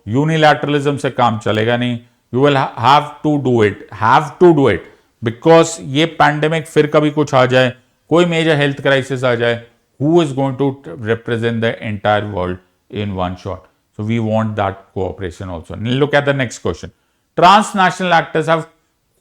यूनिलैटरलिज्म से काम चलेगा नहीं. You will have to do it, because ये पैंडेमिक फिर कभी कुछ आ जाए, कोई मेजर हेल्थ क्राइसिस आ जाए, who is going to represent the entire world in one shot. So we want that cooperation also. Look at the next question. Transnational actors have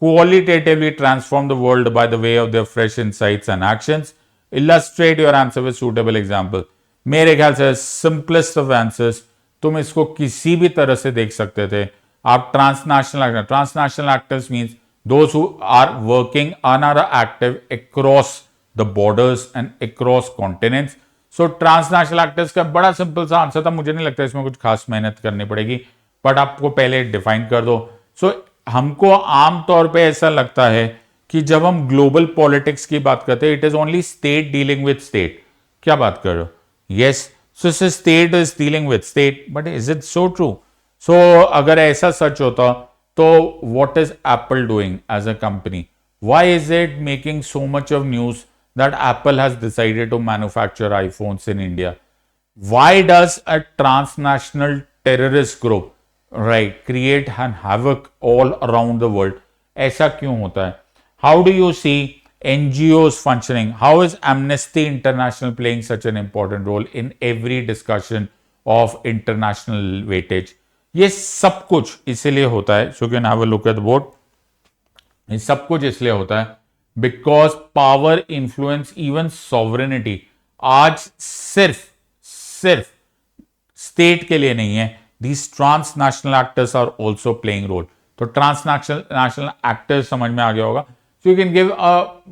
qualitatively transformed the world by the way of their fresh insights and actions. Illustrate your answer with suitable example. मेरे ख्याल से simplest of answers, तुम इसको किसी भी तरह से देख सकते थे. आप transnational actors means those who are working and are active across the borders and across continents. So transnational actors का बड़ा सिंपल सा आंसर था. मुझे नहीं लगता इसमें कुछ खास मेहनत करनी पड़ेगी, बट आपको पहले डिफाइन कर दो. सो हमको आमतौर पे ऐसा लगता है कि जब हम ग्लोबल पॉलिटिक्स की बात करते हैं, it is only state dealing with state. क्या बात कर रहे हो? Yes, so state is dealing with state, but is it so true? So अगर ऐसा सच होता तो what is Apple doing as a company? Why is it making so much of news that Apple has decided to manufacture iPhones in India? Why does a transnational terrorist group create and havoc all around the world? ऐसा क्यों होता है? How do you see NGOs functioning? How is Amnesty International playing such an important role in every discussion of international weightage? ये सब कुछ इसलिए होता है, so you can have a look at the board. ये सब कुछ इसलिए होता है because power, influence, even sovereignty आज सिर्फ स्टेट के लिए नहीं है. These transnational actors are also playing role. तो transnational actors समझ में आ गया होगा. So you can give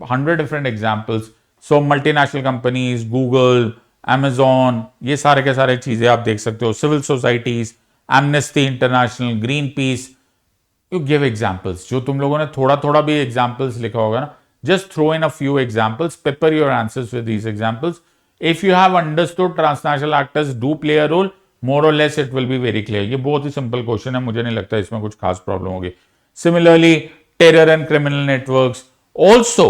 100 different examples. So multinational companies, Google, Amazon, ये सारे के सारे चीजें आप देख सकते हो. Civil societies, Amnesty International, Greenpeace. You give examples. जो तुम लोगों ने थोड़ा भी examples लिखा होगा ना, just throw in a few examples, pepper your answers with these examples. If you have understood transnational actors do play a role, more or less it will be very clear. ये बहुत ही सिंपल क्वेश्चन है, मुझे नहीं लगता इसमें कुछ खास प्रॉब्लम होगी. Similarly, terror and criminal networks, also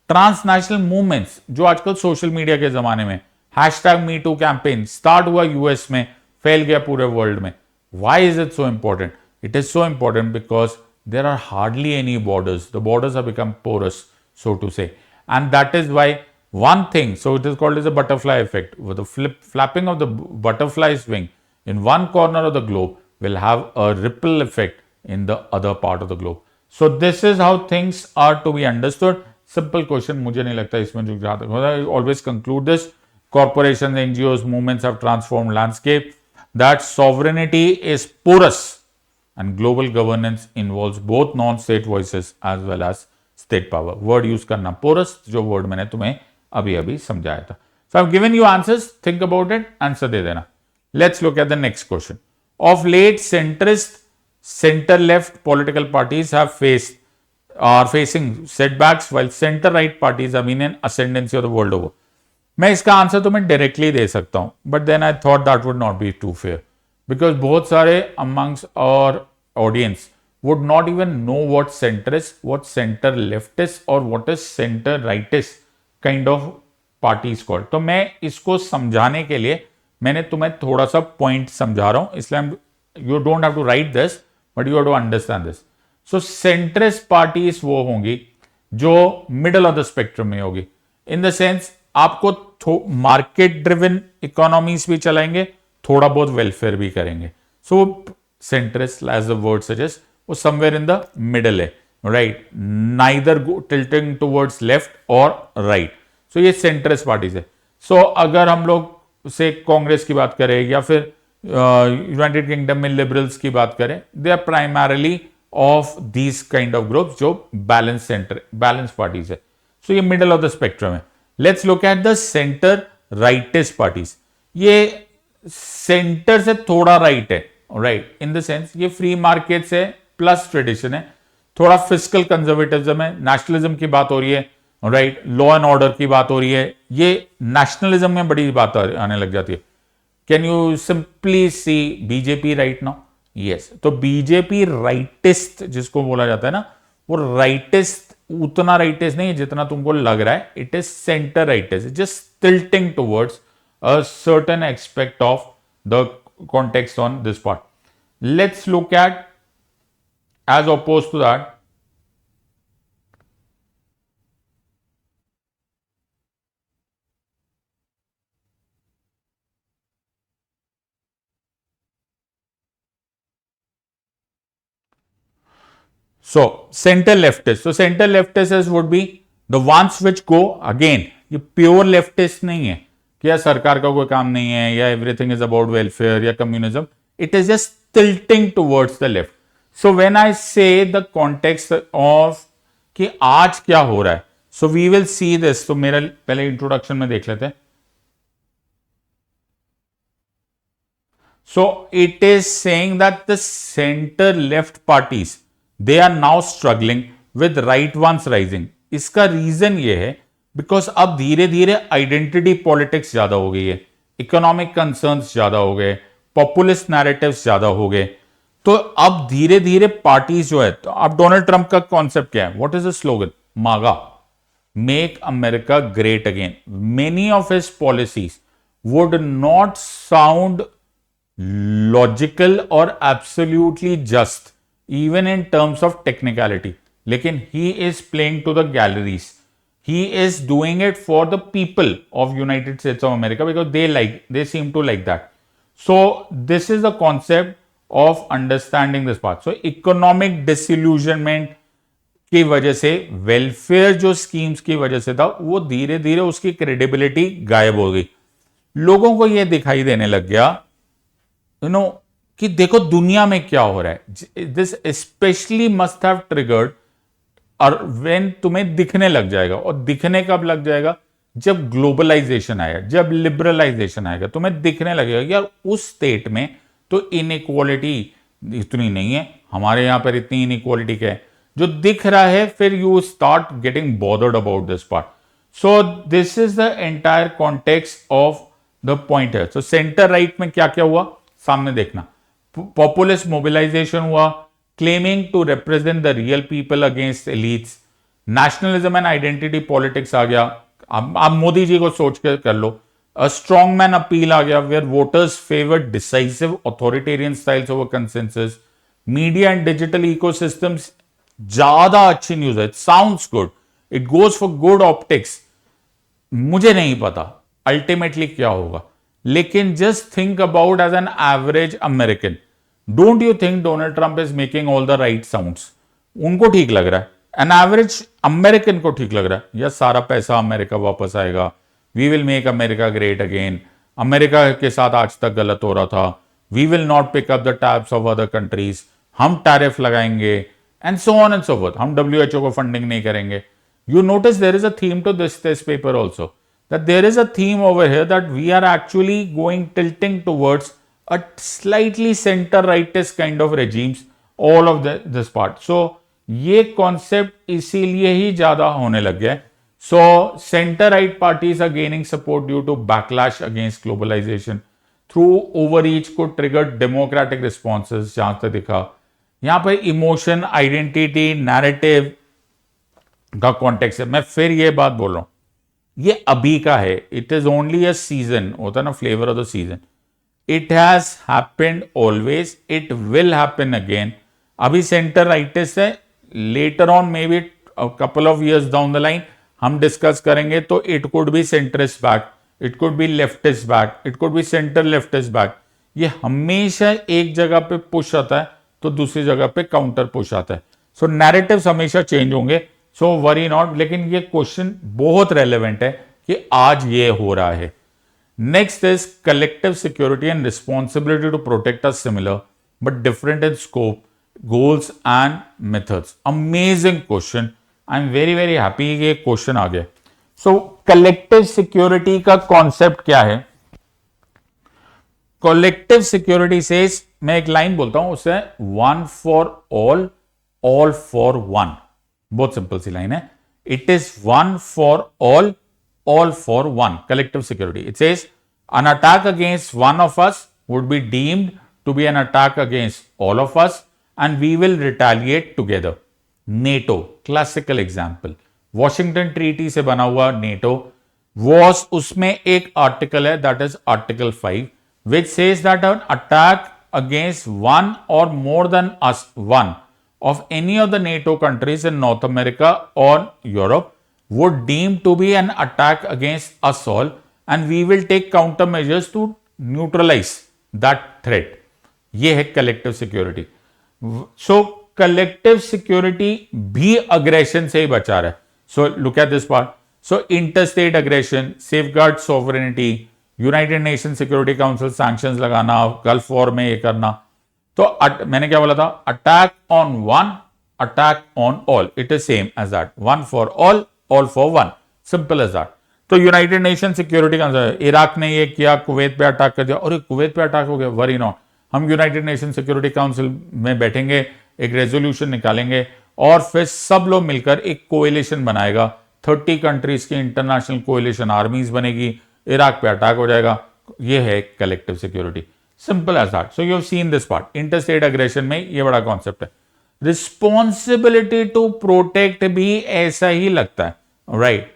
transnational movements जो आजकल सोशल मीडिया के जमाने में #MeToo कैंपेन स्टार्ट हुआ यूएस में, फैल गया पूरे वर्ल्ड में. Why is it so important? It is so important because there are hardly any borders. The borders have become porous, so to say, and that is why one thing, so it is called as a butterfly effect. With the flapping of the butterfly's wing, in one corner of the globe will have a ripple effect in the other part of the globe. So this is how things are to be understood. Simple question, मुझे नहीं लगता इसमें जो जहां तक होता है. Always conclude this. Corporations, NGOs, movements have transformed landscape. That sovereignty is porous and global governance involves both non-state voices as well as state power. Word use करना porous, जो word मैंने तुम्हें अभी अभी समझाया था. So I've given you answers. Think about it. Answer दे देना. Let's look at the next question. Of late, centrist, center-left political parties are facing setbacks, while center-right parties have been in ascendancy of the world over. मैं इसका आंसर तुम्हें डायरेक्टली दे सकता हूं, but then I thought that would not be too fair, because बहुत सारे amongst our audience would not even know what centrist, what center leftist or what is center rightist kind of parties called. तो मैं इसको समझाने के लिए मैंने तुम्हें थोड़ा सा पॉइंट समझा रहा हूं, इसलिए you don't have to write this but you have to understand this. So centrist parties वो होंगी जो मिडल ऑफ द स्पेक्ट्रम में होगी, इन द सेंस आपको मार्केट ड्रिवन इकोनॉमीज भी चलाएंगे, थोड़ा बहुत वेलफेयर भी करेंगे. So centrist as the word suggest वो समवेयर इन द मिडल है, right, neither tilting towards left और राइट. सो ये सेंट्रिस्ट पार्टीज है. सो अगर हम लोग से कांग्रेस की बात करें या फिर यूनाइटेड किंगडम में लिबरल्स की बात करें, they are primarily of these kind of groups जो बैलेंस पार्टीज है. सो ये मिडल ऑफ द स्पेक्ट्रम है. Let's look at the centre rightist parties. ये सेंटर से थोड़ा राइट है, राइट, इन द सेंस ये फ्री मार्केट से प्लस ट्रेडिशन है, थोड़ा फिस्कल कंजर्वेटिज्म है, नेशनलिज्म की बात हो रही है, राइट, लॉ एंड ऑर्डर की बात हो रही है, ये नेशनलिज्म में बड़ी बात आने लग जाती है. Can you simply see BJP right now? Yes. तो बीजेपी राइटिस्ट जिसको बोला जाता है ना, वो राइटिस्ट उतना राइटिस्ट नहीं है जितना तुमको लग रहा है. It is centre rightist, just tilting towards a certain aspect of the context on this part. Let's look at as opposed to that. So center leftists. So center leftists would be the ones which go again. ये pure leftist नहीं है कि या सरकार का कोई काम नहीं है या एवरीथिंग इज अबाउट वेलफेयर या communism. It is just tilting towards the left. So when I से द कॉन्टेक्स्ट ऑफ कि आज क्या हो रहा है, so we will see this. तो मेरा पहले इंट्रोडक्शन में देख लेते हैं. So it is saying that the centre left parties they are now struggling with right ones rising. इसका रीजन ये है बिकॉज अब धीरे धीरे आइडेंटिटी पॉलिटिक्स ज्यादा हो गई है, इकोनॉमिक कंसर्न्स ज्यादा हो गए, पॉपुलिस्ट नैरेटिव्स ज्यादा हो गए. तो अब धीरे धीरे पार्टीज जो है, तो अब डोनाल्ड ट्रंप का कॉन्सेप्ट क्या है? What is the slogan? MAGA, make America great again. Many of his policies would not sound logical और absolutely just even in terms of technicality, लेकिन he is playing to the galleries. He is doing it for the people of United States of America because they seem to like that. So this is the concept of understanding this part. So economic disillusionment की वजह से, वेलफेयर जो स्कीम्स की वजह से था, वो धीरे धीरे उसकी क्रेडिबिलिटी गायब हो गई. लोगों को यह दिखाई देने लग गया कि देखो दुनिया में क्या हो रहा है. This specially must have triggered और वेन तुम्हें दिखने लग जाएगा. और दिखने कब लग जाएगा? जब ग्लोबलाइजेशन आएगा, जब लिबरलाइजेशन आएगा, तुम्हें दिखने लगेगा यार उस स्टेट में तो इनइक्वालिटी इतनी नहीं है, हमारे यहां पर इतनी इनइक्वालिटी क्या है, जो दिख रहा है. फिर you start getting bothered about this part. So this is the entire context of the point है. सो सेंटर राइट में क्या क्या हुआ सामने देखना. पॉपुलिस्ट मोबिलाइजेशन हुआ, claiming to represent the real people against elites. Nationalism and identity politics आ गया. आप मोदी जी को सोच के कर लो. A strongman appeal आ गया where voters favored decisive authoritarian styles over consensus. Media and digital ecosystems ज्यादा अच्छी न्यूज है. It sounds good. It goes for good optics. मुझे नहीं पता अल्टीमेटली क्या होगा, लेकिन just think about as an average American, don't you think Donald Trump is making all the right sounds? उनको ठीक लग रहा है, एन एवरेज अमेरिकन को ठीक लग रहा है, या सारा पैसा अमेरिका वापस आएगा, we will make America great again, America के साथ आज तक गलत हो रहा था, we will not pick up the tabs of other countries, हम टैरिफ लगाएंगे, and so on and so forth, हम WHO को फंडिंग नहीं करेंगे. You notice there is a theme to this paper also, that there is a theme over here that we are actually going tilting towards a slightly center rightist kind of regimes, all of this part. So ये concept इसीलिए ही ज्यादा होने लग गया. So center right parties are gaining support due to backlash against globalization. Through overreach could trigger democratic responses. जहां तक दिखा यहां पर इमोशन, आइडेंटिटी, नैरेटिव का कॉन्टेक्स्ट है. मैं फिर ये बात बोल रहा हूं, ये अभी का है. It is only a season, होता है ना, flavour of the season. It has happened always, it will happen again. अभी सेंटर राइटिस्ट है, later on maybe couple of years down the line हम डिस्कस करेंगे तो it could be centrist back, it could be leftist back, it could be centre leftist back. ये हमेशा एक जगह पे पुश आता है तो दूसरी जगह पे काउंटर पुश आता है. सो नैरेटिव्स हमेशा चेंज होंगे, सो वरी नॉट. लेकिन ये क्वेश्चन बहुत रेलेवेंट है कि आज ये हो रहा है. Next is collective security and responsibility to protect us similar but different in scope, goals and methods. Amazing question. I am very very happy ये क्वेश्चन आ गया. सो कलेक्टिव सिक्योरिटी का कॉन्सेप्ट क्या है? कलेक्टिव सिक्योरिटी सेज, मैं एक लाइन बोलता हूं उससे, one for all for one. बहुत सिंपल सी लाइन है. It is one for all for one. Collective security, it says an attack against one of us would be deemed to be an attack against all of us and we will retaliate together. NATO, classical example. Washington treaty से बना हुआ NATO was, उसमें एक आर्टिकल है, that is Article 5, which says that an attack against one or more than one of any of the NATO countries in North America or Europe would deem to be an attack against us all and we will take countermeasures to neutralize that threat. ये है collective security. So collective security भी aggression से ही बचा रहा है. So look at this part. So interstate aggression, safeguard sovereignty, United Nations Security Council sanctions लगाना, Gulf War में ये करना. तो मैंने क्या बोला था? Attack on one, attack on all. It is same as that. One for all for one. Simple as that. तो United Nation Security Council, Iraq ने ये किया, कुवैत पे अटैक कर दिया, और कुवैत पे अटैक हो गया, वरी नॉट. हम यूनाइटेड नेशन सिक्योरिटी काउंसिल में बैठेंगे, एक रेजोल्यूशन निकालेंगे और फिर सब लोग मिलकर एक कोएलिशन बनाएगा. 30 कंट्रीज की इंटरनेशनल कोएलिशन आर्मीज बनेगी, इराक पे अटैक हो जाएगा. ये है collective security. Simple as that. So you have seen this part. Interstate aggression में ये बड़ा कॉन्सेप्ट है. रिस्पॉन्सिबिलिटी टू प्रोटेक्ट भी ऐसा ही लगता है, right?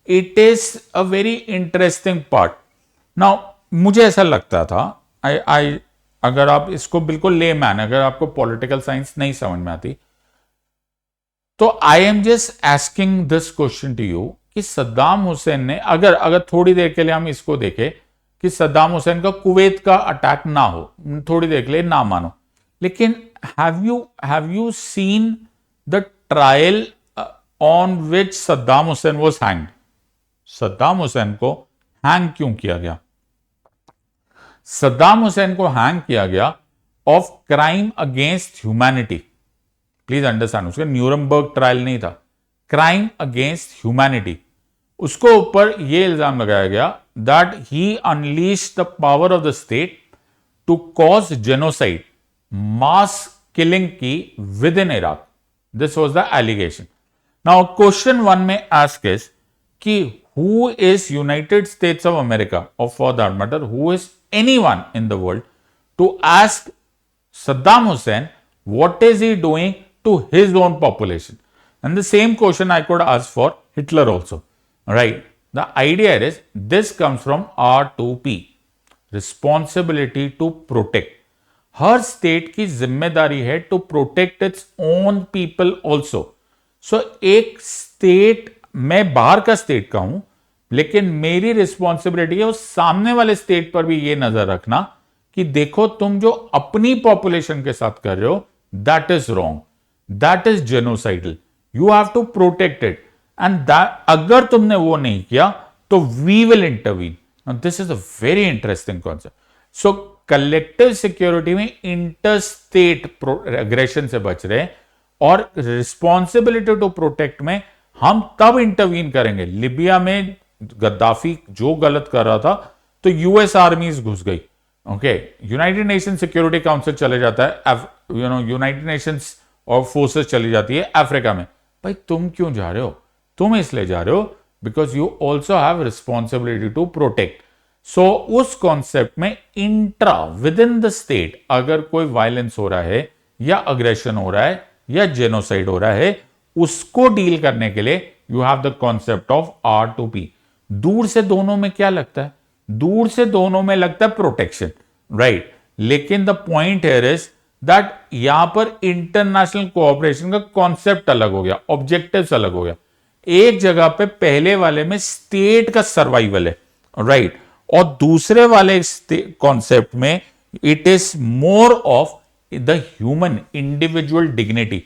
It is a very interesting part. Now मुझे ऐसा लगता था, अगर आप इसको बिल्कुल लेमैन, अगर आपको पॉलिटिकल साइंस नहीं समझ में आती, तो I am just asking this question to you कि सद्दाम हुसैन ने, अगर थोड़ी देर के लिए हम इसको देखें कि सद्दाम हुसैन का कुवैत का अटैक ना हो, थोड़ी देर के लिए ना मानो, लेकिन have you seen the trial on which Saddam Hussain was hanged? Saddam Hussain को हैंग क्यों किया गया? सद्दाम हुसैन को हैंग किया गया of crime against humanity. Please understand, उसका न्यूरमबर्ग ट्रायल नहीं था, क्राइम अगेंस्ट ह्यूमैनिटी. उसको ऊपर यह इल्जाम लगाया गया that he unleashed the power of the state to cause genocide, mass killing की within Iraq. This was the allegation. Now question 1 में आस्क इज कि who is United States of America, or for that matter, who is anyone in the world, to ask Saddam Hussein what is he doing to his own population? And the same question I could ask for Hitler also, right? The idea is this comes from R2P, responsibility to protect. Her state की जिम्मेदारी है to protect its own people also. So एक स्टेट, मैं बाहर का स्टेट का हूं, लेकिन मेरी रिस्पॉन्सिबिलिटी है उस सामने वाले स्टेट पर भी ये नजर रखना कि देखो तुम जो अपनी पॉपुलेशन के साथ कर रहे हो that is wrong, that is genocidal, you have to protect it and that अगर तुमने वो नहीं किया तो we will intervene. This is a very interesting concept. So collective security में इंटरस्टेट एग्रेशन से बच रहे और रिस्पॉन्सिबिलिटी टू प्रोटेक्ट में हम तब इंटरवीन करेंगे. लिबिया में गद्दाफी जो गलत कर रहा था तो यूएस आर्मीज घुस गई. Okay, United Nation Security council चले जाता है, यूनाइटेड नेशंस और फोर्सेस चली जाती है अफ्रीका में. भाई तुम क्यों जा रहे हो? तुम इसलिए जा रहे हो because you also have responsibility to protect. So उस कॉन्सेप्ट में intra within the state अगर कोई वायलेंस हो रहा है या अग्रेशन हो रहा है या जेनोसाइड हो रहा है, उसको डील करने के लिए you have the concept of R2P. दूर से दोनों में क्या लगता है? दूर से दोनों में लगता है प्रोटेक्शन, राइट. लेकिन the point here is that यहां पर इंटरनेशनल कोऑपरेशन का कॉन्सेप्ट अलग हो गया, ऑब्जेक्टिव्स अलग हो गया. एक जगह पे पहले वाले में स्टेट का सर्वाइवल है, राइट, और दूसरे वाले कॉन्सेप्ट में it is more of the human individual dignity.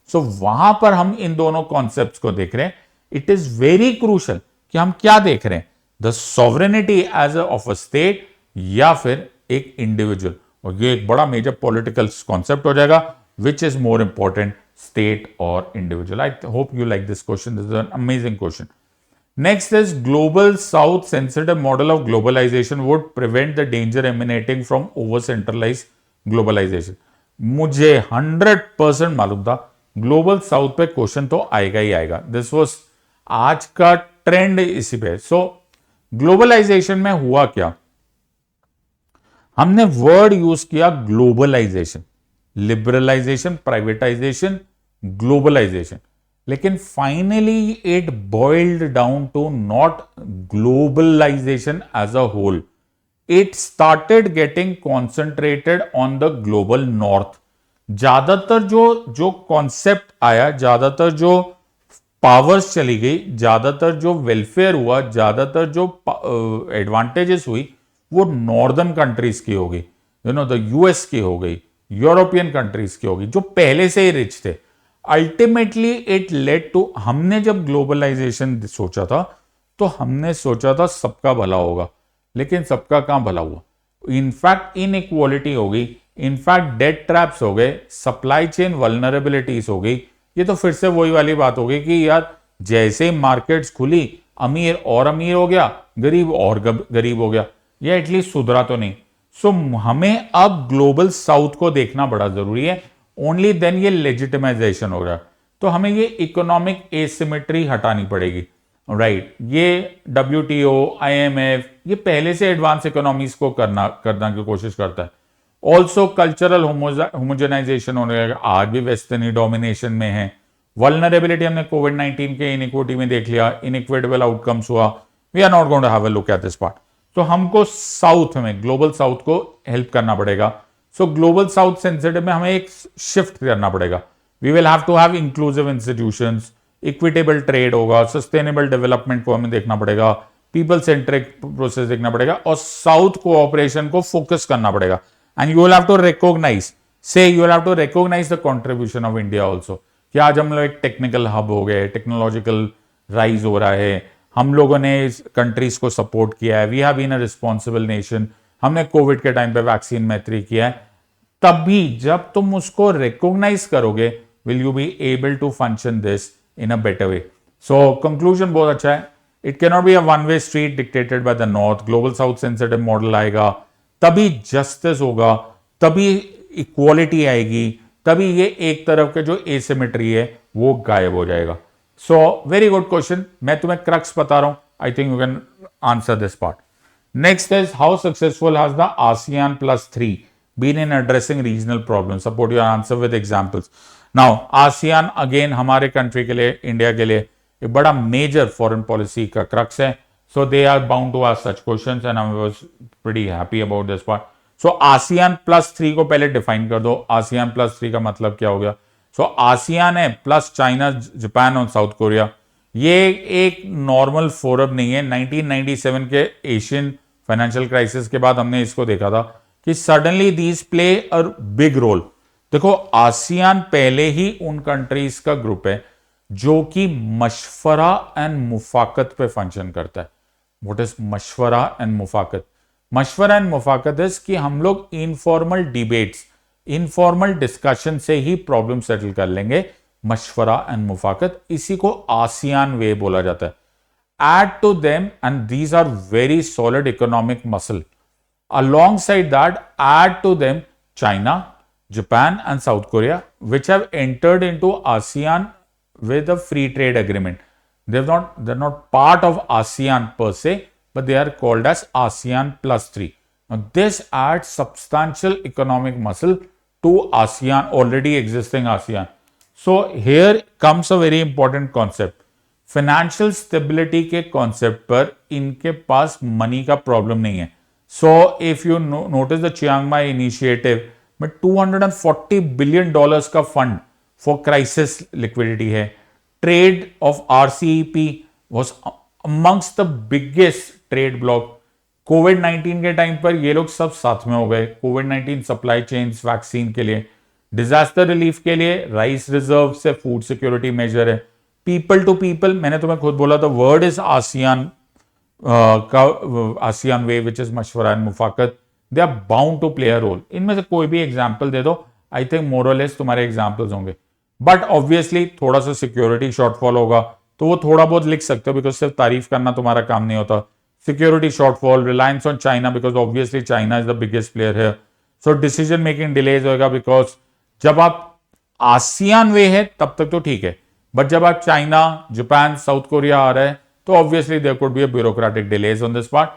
So वहां पर हम इन दोनों कॉन्सेप्ट्स को देख रहे हैं. इट इज वेरी क्रूशल कि हम क्या देख रहे हैं, the sovereignty as of a state या फिर एक इंडिविजुअल. और ये एक बड़ा मेजर पॉलिटिकल कॉन्सेप्ट हो जाएगा, which is more important, state और individual. I hope you like this question. This is an amazing question. Next is global south sensitive model of globalization would prevent the danger emanating from over centralized globalization. मुझे 100% मालूम था ग्लोबल साउथ पे क्वेश्चन तो आएगा ही आएगा. दिस वाज आज का ट्रेंड इसी पे. सो ग्लोबलाइजेशन में हुआ क्या, हमने वर्ड यूज किया ग्लोबलाइजेशन, लिबरलाइजेशन, प्राइवेटाइजेशन, ग्लोबलाइजेशन. लेकिन finally it boiled down to not globalisation as a whole. It started getting concentrated on the global north. ज्यादातर जो कॉन्सेप्ट आया, ज्यादातर जो पावर्स चली गई, ज्यादातर जो वेलफेयर हुआ, ज्यादातर जो एडवांटेजेस हुई वो नॉर्दर्न कंट्रीज की हो गई, द यूएस की हो गई, यूरोपियन कंट्रीज की हो गई, जो पहले से ही रिच थे. अल्टीमेटली इट लेड टू, हमने जब ग्लोबलाइजेशन सोचा था तो हमने सोचा था सबका भला होगा, लेकिन सबका कहां भला हुआ. इनफैक्ट इनइक्वालिटी हो गई, इनफैक्ट डेट ट्रैप्स हो गए, सप्लाई चेन वल्नरेबिलिटीज हो गई. ये तो फिर से वही वाली बात हो गई कि यार जैसे ही मार्केट्स खुली अमीर और अमीर हो गया, गरीब और गरीब हो गया, या एटलीस्ट सुधरा तो नहीं. सो हमें अब ग्लोबल साउथ को देखना बड़ा जरूरी है. ओनली देन ये लेजिटिमाइजेशन हो रहा है. तो हमें ये इकोनॉमिक एसिमेट्री हटानी पड़ेगी, राइट. ये WTO, IMF ये पहले से एडवांस इकोनॉमीज को करना की कोशिश करता है. ऑल्सो कल्चरल होमोजेनाइजेशन होने लगा, आज भी वेस्टर्न डोमिनेशन में है. वल्नरेबिलिटी हमने कोविड-19 के इनइक्विटी में देख लिया, इनइक्विटेबल आउटकम्स हुआ. We are not going to have a look at this part. तो हमको साउथ में, ग्लोबल साउथ को हेल्प करना पड़ेगा. सो ग्लोबल साउथ सेंसिटिव में हमें एक शिफ्ट करना पड़ेगा. We will have to have inclusive institutions, equitable trade होगा, सस्टेनेबल डेवलपमेंट को हमें देखना पड़ेगा, पीपल सेंट्रिक प्रोसेस देखना पड़ेगा, और साउथ कोऑपरेशन को फोकस करना पड़ेगा. And you will have to recognise, you will have to recognise the contribution of India also. कि आज हम लोग एक टेक्निकल हब हो गए, टेक्नोलॉजिकल राइज हो रहा है, हम लोगों ने कंट्रीज को सपोर्ट किया है, we have been a responsible nation, हमने कोविड के टाइम पे वैक्सीन मैत्री किया है. तभी जब तुम उसको रिकॉग्नाइज करोगे will you be able to function this in a better way. So conclusion बहुत अच्छा है. It can not be a one way street dictated by the north. Global south sensitive model आएगा, तभी जस्टिस होगा, तभी इक्वालिटी आएगी, तभी ये एक तरफ के जो एसिमेट्री है वो गायब हो जाएगा. So very good question. मैं तुम्हें क्रक्स बता रहा हूं. I think you can answer this part. Next is how successful has the ASEAN+3 been in addressing regional problems? Support your answer with examples. Now, ASEAN again हमारे कंट्री के लिए, इंडिया के लिए एक बड़ा मेजर फॉरेन पॉलिसी का क्रक्स है. So they are bound to ask such questions and I was pretty happy about this part. So ASEAN+3 को पहले डिफाइन कर दो. ASEAN+3 का मतलब क्या हो गया? So ASEAN है प्लस चाइना, जापान और साउथ कोरिया. ये एक नॉर्मल फोरम नहीं है। 1997 के एशियन फाइनेंशियल क्राइसिस के बाद हमने इसको देखा था कि suddenly these play a big role. देखो, आसियान पहले ही उन कंट्रीज का ग्रुप है जो कि मशवरा एंड मुफाकत पे फंक्शन करता है। व्हाट इज मशवरा एंड मुफाकत? मशवरा एंड मुफाकत इज कि हम लोग इनफॉर्मल डिबेट्स, इनफॉर्मल डिस्कशन से ही प्रॉब्लम सेटल कर लेंगे। मशवरा एंड मुफाकत, इसी को आसियान वे बोला जाता है। Add to them, and these are very solid economic muscle. Alongside that, add to them China, Japan, and South Korea, which have entered into ASEAN with a free trade agreement. They're not part of ASEAN per se, but they are called as ASEAN plus 3. Now, this adds substantial economic muscle to ASEAN, already existing ASEAN. So, here comes a very important concept. Financial stability के कॉन्सेप्ट पर इनके पास मनी का प्रॉब्लम नहीं है। So if you notice the Chiang Mai Initiative में $240 बिलियन का फंड फॉर क्राइसिस लिक्विडिटी है। Trade of RCEP was amongst the biggest trade bloc. कोविड-19 के टाइम पर ये लोग सब साथ में हो गए। कोविड-19 सप्लाई चेन्स, वैक्सीन के लिए, डिजास्टर रिलीफ के लिए, राइस रिजर्व से फूड सिक्योरिटी मेजर है। पीपल टू पीपल, मैंने तुम्हें खुद बोला था, वर्ड इज आसियान का आसियान वे विच इज मशवरा एंड मुफाकत। They are bound to play a role. इनमें से कोई भी एग्जाम्पल दे दो, आई थिंक मोर और लेस तुम्हारे एग्जाम्पल्स होंगे। बट ऑब्वियसली थोड़ा सा सिक्योरिटी शॉर्टफॉल होगा तो वो थोड़ा बहुत लिख सकते हो, बिकॉज सिर्फ तारीफ करना तुम्हारा काम नहीं होता। Security shortfall, reliance on China, because obviously China is the biggest player है। सो डिसीजन मेकिंग डिलेज होगा, बिकॉज जब आप आसियान वे है तब तक तो ठीक है, बट जब आप चाइना, जापान, साउथ कोरिया आ रहे हैं तो obviously there could be a bureaucratic delays on this part.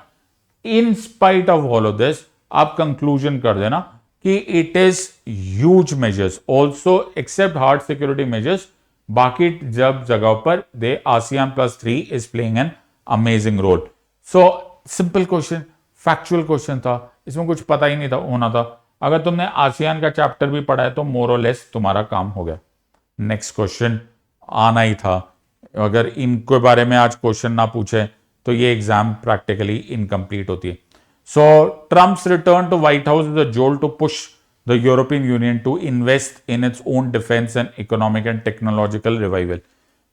In spite of all of this, आप कंक्लूजन कर देना कि it is huge measures also except hard security measures. बाकी जब जगह पर they ASEAN plus 3 is playing an amazing role. So simple question, factual question था, इसमें कुछ पता ही नहीं था होना था। अगर तुमने आसियान का चैप्टर भी पढ़ा है तो मोर और लेस तुम्हारा काम हो गया। नेक्स्ट क्वेश्चन आना ही था। अगर इनके बारे में आज क्वेश्चन ना पूछे तो ये एग्जाम प्रैक्टिकली इनकम्प्लीट होती है। So Trump's return to White House is a jolt to push the European Union to invest in its own defence and economic and technological revival.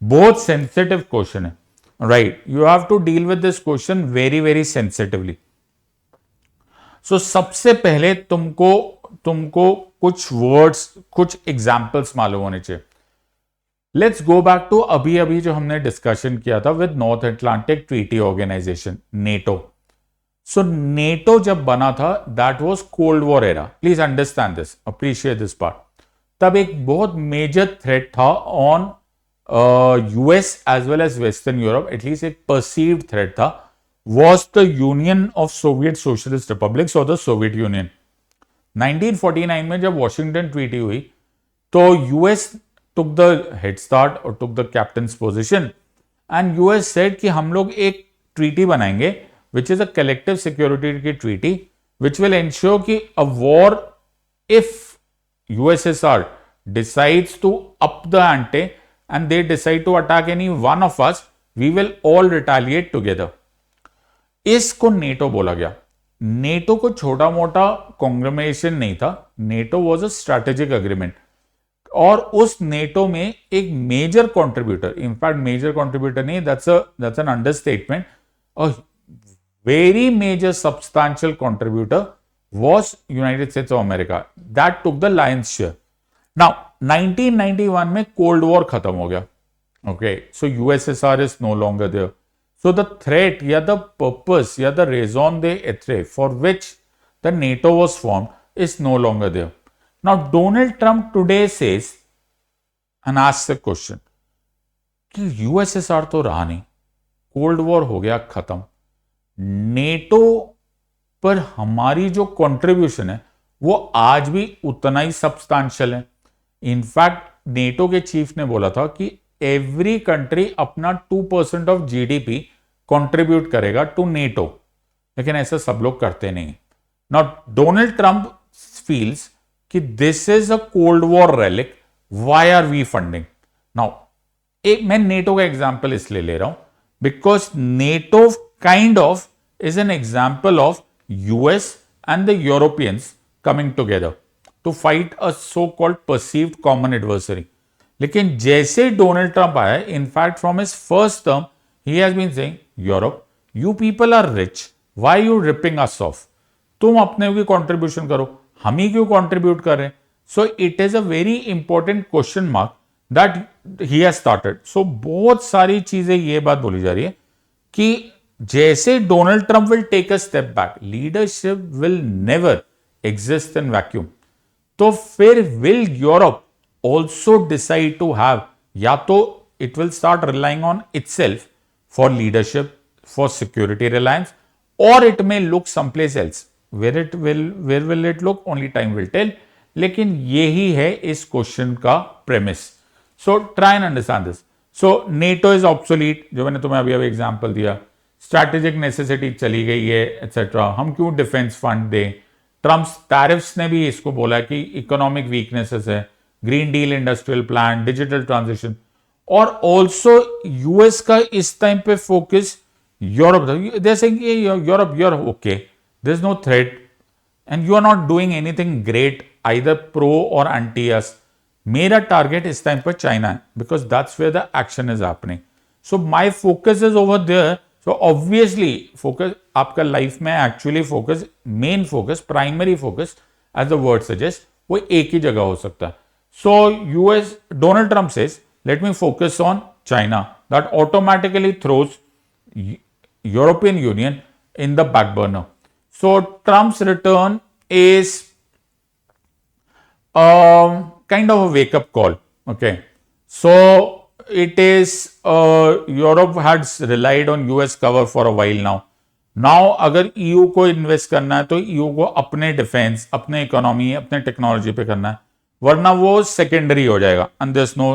बहुत सेंसिटिव क्वेश्चन है, right? You have to deal with this question very very sensitively. So सबसे पहले तुमको कुछ वर्ड्स, कुछ एग्जाम्पल्स मालूम होने चाहिए। लेट्स गो बैक टू अभी अभी जो हमने डिस्कशन किया था with North Atlantic Treaty Organization, NATO. So NATO जब बना था, that was cold war era. Please understand this, appreciate this part. तब एक बहुत मेजर थ्रेट था on US as well as Western Europe, at least एक परसीव्ड थ्रेट था, was the Union of Soviet Socialist Republics और द सोवियत यूनियन। 1949 में जब वॉशिंगटन ट्रीटी हुई तो US took the head start or took the captain's position, and US said कि हम लोग एक treaty बनाएंगे which is a collective security की treaty which will ensure कि a war, if USSR decides to up the ante and they decide to attack any one of us, we will all retaliate together. इसको नेटो बोला गया। नेटो को छोटा मोटा कॉन्ग्लोमरेशन नहीं था, NATO was a strategic agreement. और उस नेटो में एक major contributor, in fact major contributor नहीं, that's an understatement, a very major substantial contributor was United States of America, that took the lion's share. Now 1991 में कोल्ड वॉर खत्म हो गया, okay, so USSR is no longer there. So the threat या द पर्पस या द रेजन दे एट्रे for which the NATO was formed is no longer there. Now, Donald Trump today says and asks the question कि यूएसएसआर तो रहा नहीं, कोल्ड वॉर हो गया खत्म, नेटो पर हमारी जो कंट्रीब्यूशन है वो आज भी उतना ही सब्सटैंशियल है। इनफैक्ट नेटो के चीफ ने बोला था कि एवरी कंट्री अपना 2% ऑफ जीडीपी कंट्रीब्यूट करेगा टू नेटो, लेकिन ऐसा सब लोग करते नहीं। नाउ डोनाल्ड ट्रंप फील्स कि this is a cold war relic, why are we funding? Now एक मैं नेटो का एग्जांपल इसलिए ले रहा हूं because NATO kind of is an example of US and the Europeans coming together to fight a so-called perceived common adversary. लेकिन जैसे डोनाल्ड ट्रंप आया, in fact from his first term ही has been saying Europe, you people are rich, why you ripping us off? तुम अपने की कंट्रीब्यूशन करो, हम ही क्यों कंट्रीब्यूट कर रहे हैं? So it is a very important question mark that he has started. So बहुत सारी चीजें ये बात बोली जा रही है कि जैसे Donald Trump will take a step back, leadership will never exist in vacuum. तो फिर will Europe also decide to have, या तो it will start relying on itself for leadership, for security reliance, और it may look someplace else. Where will it look, only time will tell. लेकिन यही है इस क्वेश्चन का premise. So try and understand this. So NATO is obsolete, जो मैंने तुम्हें अभी एग्जांपल दिया. स्ट्रैटेजिक नेसेसिटी चली गई है एटसेट्रा. हम क्यों डिफेंस फंड दें? ट्रम्प टैरिफ्स ने भी इसको बोला कि इकोनॉमिक वीकनेसेस है, green deal, industrial plan, digital transition. और ऑल्सो यूएस का इस टाइम पे फोकस यूरोप, जैसे कि Europe, your okay, there is no threat and you are not doing anything great either pro or anti us. मेरा टारगेट इस टाइम पर चाइना है because that's where the action is happening. So my focus is over there. तो ऑब्वियसली फोकस आपका लाइफ में actually focus, main focus, primary focus as the word suggest, वो एक ही जगह हो सकता है. So US, Donald Trump says let me focus on China. That automatically throws European Union in the back burner. So Trump's return is kind of a wake up call. Okay, so it is Europe had relied on US cover for a while now. Now अगर EU को इन्वेस्ट करना है तो EU को अपने डिफेंस, अपने इकोनॉमी, अपने टेक्नोलॉजी पे करना है, वरना वो सेकेंडरी हो जाएगा. And there is no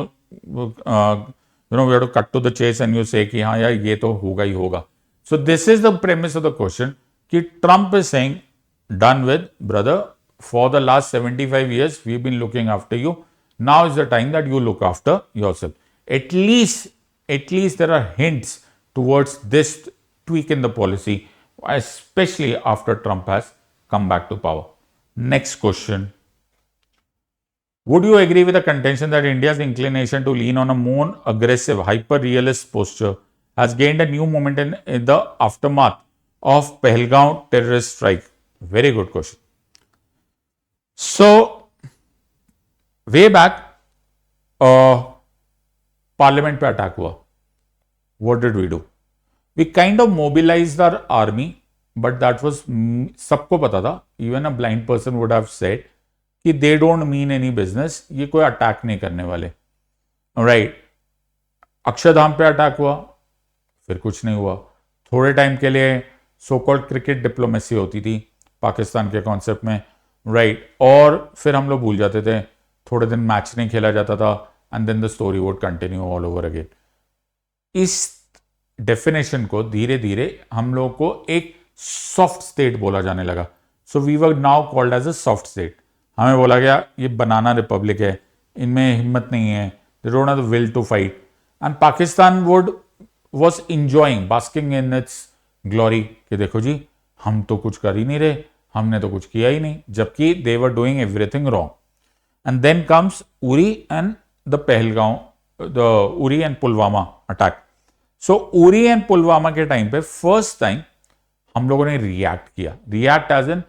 we have to cut to the chase and you say कि हाँ यार ये तो होगा ही होगा. So this is the premise of the question कि Trump is saying done with brother. For the last 75 years, we've been looking after you. Now is the time that you look after yourself. At least there are hints towards this tweak in the policy, especially after Trump has come back to power. Next question. Would you agree with the contention that India's inclination to lean on a more aggressive, hyper-realist posture has gained a new momentum in the aftermath of Pahalgam terrorist strike? Very good question. So, way back, parliament पे अटैक हुआ. What did we do? We kind of mobilized our army, but that was सबको पता था. Even a blind person would have said कि they don't mean any business. ये कोई अटैक नहीं करने वाले. Right? अक्षरधाम पे अटैक हुआ, फिर कुछ नहीं हुआ. थोड़े टाइम के लिए सो कॉल्ड क्रिकेट डिप्लोमेसी होती थी पाकिस्तान के कॉन्सेप्ट में. राइट, और फिर हम लोग भूल जाते थे, थोड़े दिन मैच नहीं खेला जाता था and then the story would continue all over again. इस डेफिनेशन को धीरे धीरे हम लोग को एक सॉफ्ट स्टेट बोला जाने लगा. So we were now called as a soft state. हमें बोला गया ये बनाना रिपब्लिक है, इनमें हिम्मत नहीं है, they don't have the will to fight. And Pakistan was enjoying, basking in its glory कि देखो जी हम तो कुछ कर ही नहीं रहे, हमने तो कुछ किया ही नहीं, जबकि they were doing everything wrong. And then comes Uri and the Pahalgam, the Uri and Pulwama attack. So Uri and Pulwama के टाइम पे फर्स्ट टाइम हम लोगों ने रिएक्ट किया. React as an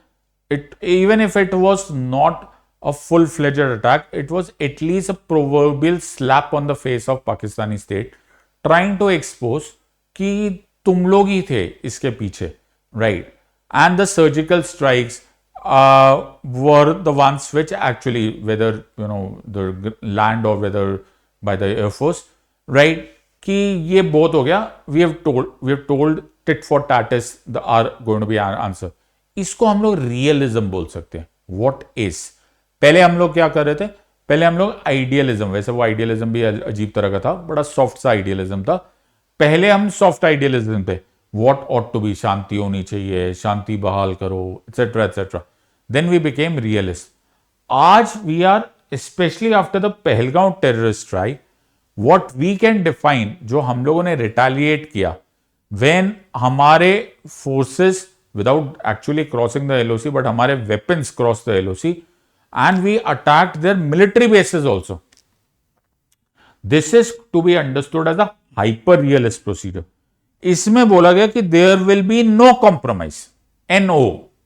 it, even if it was not a full fledged attack, it was at least a proverbial slap on the face of Pakistani state, trying to expose कि तुम लोग ही थे इसके पीछे. Right. And the surgical strikes were the ones which actually, whether the land or whether by the Air Force, right? कि ये बहुत हो गया. We have told tit for tat is are going to be our answer. इसको हम लोग रियलिज्म बोल सकते हैं. What is? पहले हम लोग क्या कर रहे थे? पहले हम लोग आइडियलिज्म, वैसे वो आइडियलिज्म भी अजीब तरह का था, बड़ा सॉफ्ट सा आइडियलिज्म था. पहले हम सॉफ्ट आइडियलिज्म पे, what ought to be, शांति होनी चाहिए, शांति बहाल करो, etc etc. Then we became realist. आज we are, especially after the Pahalgam terrorist strike, what we can define, जो हम लोगों ने रिटेलिएट किया वेन हमारे forces without actually crossing the LoC, but हमारे weapons cross the LoC and we attacked their military bases also. This is to be understood as a hyper realist procedure. इसमें बोला गया कि there will be no compromise, NO,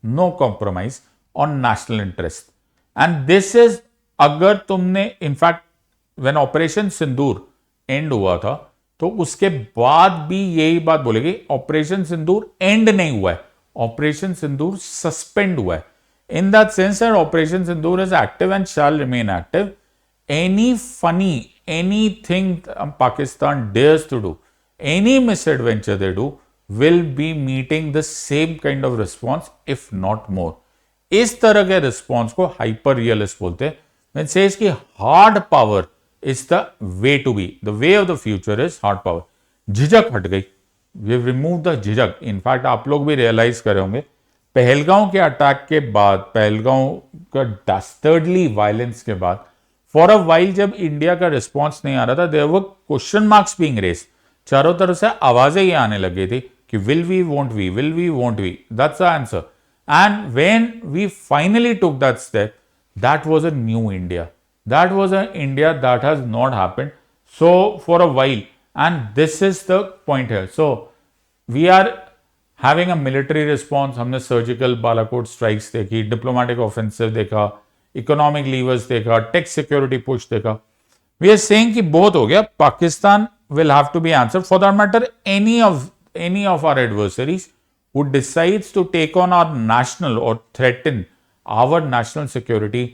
no compromise on national interest. And this is, अगर तुमने in fact when Operation Sindoor and हुआ था तो उसके बाद भी यही बात बोलेगी, ऑपरेशन सिंदूर एंड नहीं हुआ है, ऑपरेशन सिंदूर सस्पेंड हुआ है. इन that sense that operation Sindoor is active and shall remain active. Any funny, anything Pakistan dares to do, any misadventure they do, will be meeting the same kind of response, if not more. इस तरह के रिस्पॉन्स को हाइपर रियलिस्ट बोलते हैं. It says कि hard power is the way to be. The way of the future is hard power. झिझक हट गई. We remove the झिझक. इनफैक्ट आप लोग भी रियलाइज करे होंगे, पहलगांव के अटैक के बाद, पहलगांव का डास्टर्डली वायलेंस के बाद, फॉर अ वाइल जब इंडिया का रिस्पॉन्स नहीं आ रहा था, there were question marks being raised. चारों तरफ से आवाजें ये आने लग गई थी कि will we, won't we, will we, won't we. That's the answer. And when we finally took that step, that was a new India. That was an India that has not happened so for a while, and this is the point here. So we are having a military response. हमने surgical बालाकोट strikes देखी, diplomatic offensive देखा, economic levers देखा, tech security push देखा. We are saying कि बहुत हो गया. Pakistan will have to be answered. For that matter, any of our adversaries who decides to take on our national or threaten our national security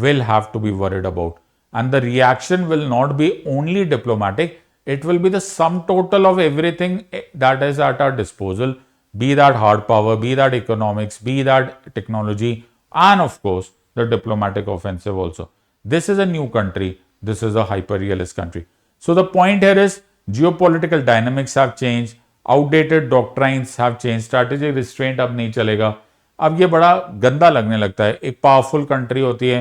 will have to be worried about. And the reaction will not be only diplomatic, it will be the sum total of everything that is at our disposal, be that hard power, be that economics, be that technology, and of course the diplomatic offensive also. This is a new country, this is a hyper realist country. So the point here is geopolitical dynamics have changed, outdated doctrines have changed, strategic restraint अब नहीं चलेगा. अब ये बड़ा गंदा लगने लगता है. एक पावरफुल कंट्री होती है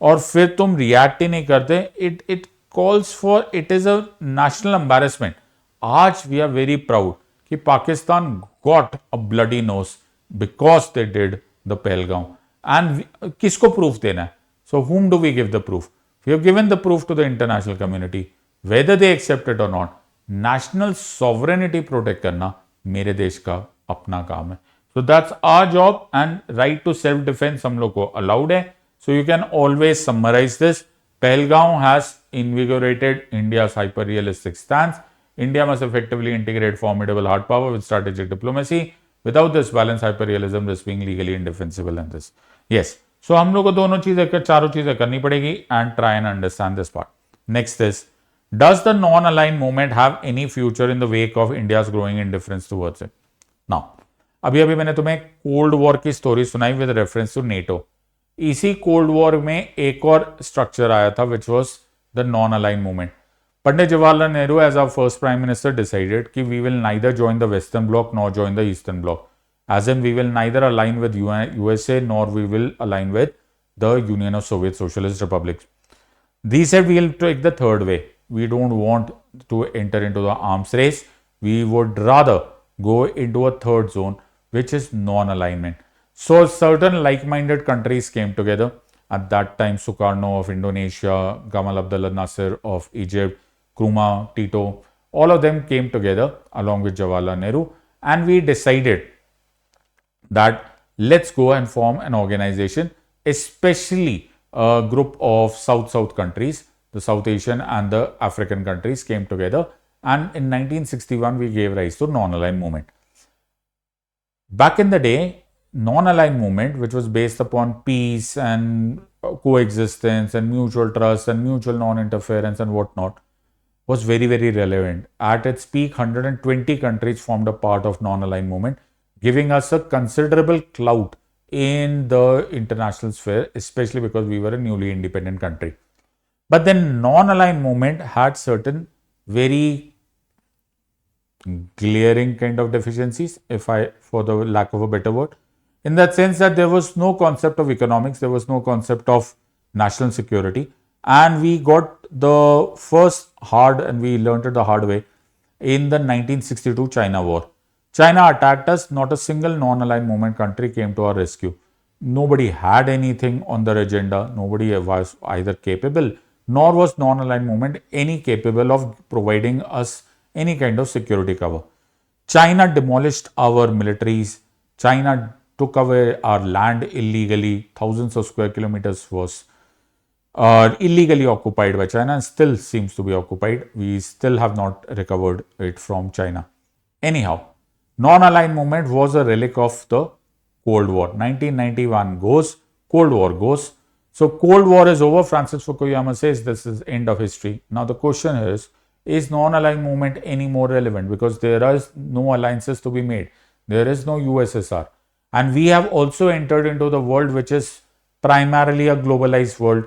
और फिर तुम रिएक्ट ही नहीं करते. It calls for, it is a national embarrassment. आज वी आर वेरी प्राउड कि Pakistan got a bloody nose because they did the Pahalgam. And किसको प्रूफ देना है? So whom do we give the proof? We have given the proof to the international community, whether they accept it or not. National sovereignty protect करना मेरे देश का अपना काम है. So that's our job, and right to self defense हम लोग को allowed है. So you can always summarize this. Pahalgam has invigorated India's hyper realistic stance. India must effectively integrate formidable hard power with strategic diplomacy. Without this balance, hyper realism risks being legally indefensible in this. Yes. So हम लोग को दोनों चीजें, चारों चीजें करनी पड़ेगी and try and understand this part. Next is, does the non-aligned movement have any future in the wake of India's growing indifference towards it? Now, अभी मैंने तुम्हें कोल्ड वॉर की स्टोरी सुनाई विद रेफरेंस टू नेटो. इसी कोल्ड वॉर में एक और स्ट्रक्चर आया था which was the Non Align Movement. Pandit Jawaharlal Nehru as our first prime minister decided कि we will neither join the western bloc nor join the eastern bloc, as in we will neither align with USA nor we will align with the Union of Soviet Socialist Republics. They said we will take the third way. We don't want to enter into the arms race. We would rather go into a third zone, which is non-alignment. So certain like-minded countries came together. At that time, Sukarno of Indonesia, Gamal Abdel Nasser of Egypt, Nkrumah, Tito, all of them came together along with Jawaharlal Nehru, and we decided that let's go and form an organization, especially a group of South countries, the South Asian and the African countries came together, and in 1961 we gave rise to non-aligned movement. Back in the day, non-aligned movement, which was based upon peace and coexistence and mutual trust and mutual non-interference and whatnot, was very, very relevant. At its peak, 120 countries formed a part of non-aligned movement, giving us a considerable clout in the international sphere, especially because we were a newly independent country. But then non-aligned movement had certain very glaring kind of deficiencies, for the lack of a better word, in that sense that there was no concept of economics, there was no concept of national security, And we got the first hard, and we learned it the hard way in the 1962 China war. China attacked us, not a single non-aligned movement country came to our rescue. Nobody had anything on their agenda, nobody was either capable, nor was non-aligned movement any capable of providing us any kind of security cover. China demolished our militaries. China took away our land illegally. Thousands of square kilometers was illegally occupied by China and still seems to be occupied. We still have not recovered it from China. Anyhow, non-aligned movement was a relic of the Cold War. 1991 goes, Cold War goes. So Cold War is over. Francis Fukuyama says this is end of history. Now the question is non-aligned movement any more relevant? Because there is no alliances to be made. There is no USSR. And we have also entered into the world which is primarily a globalized world,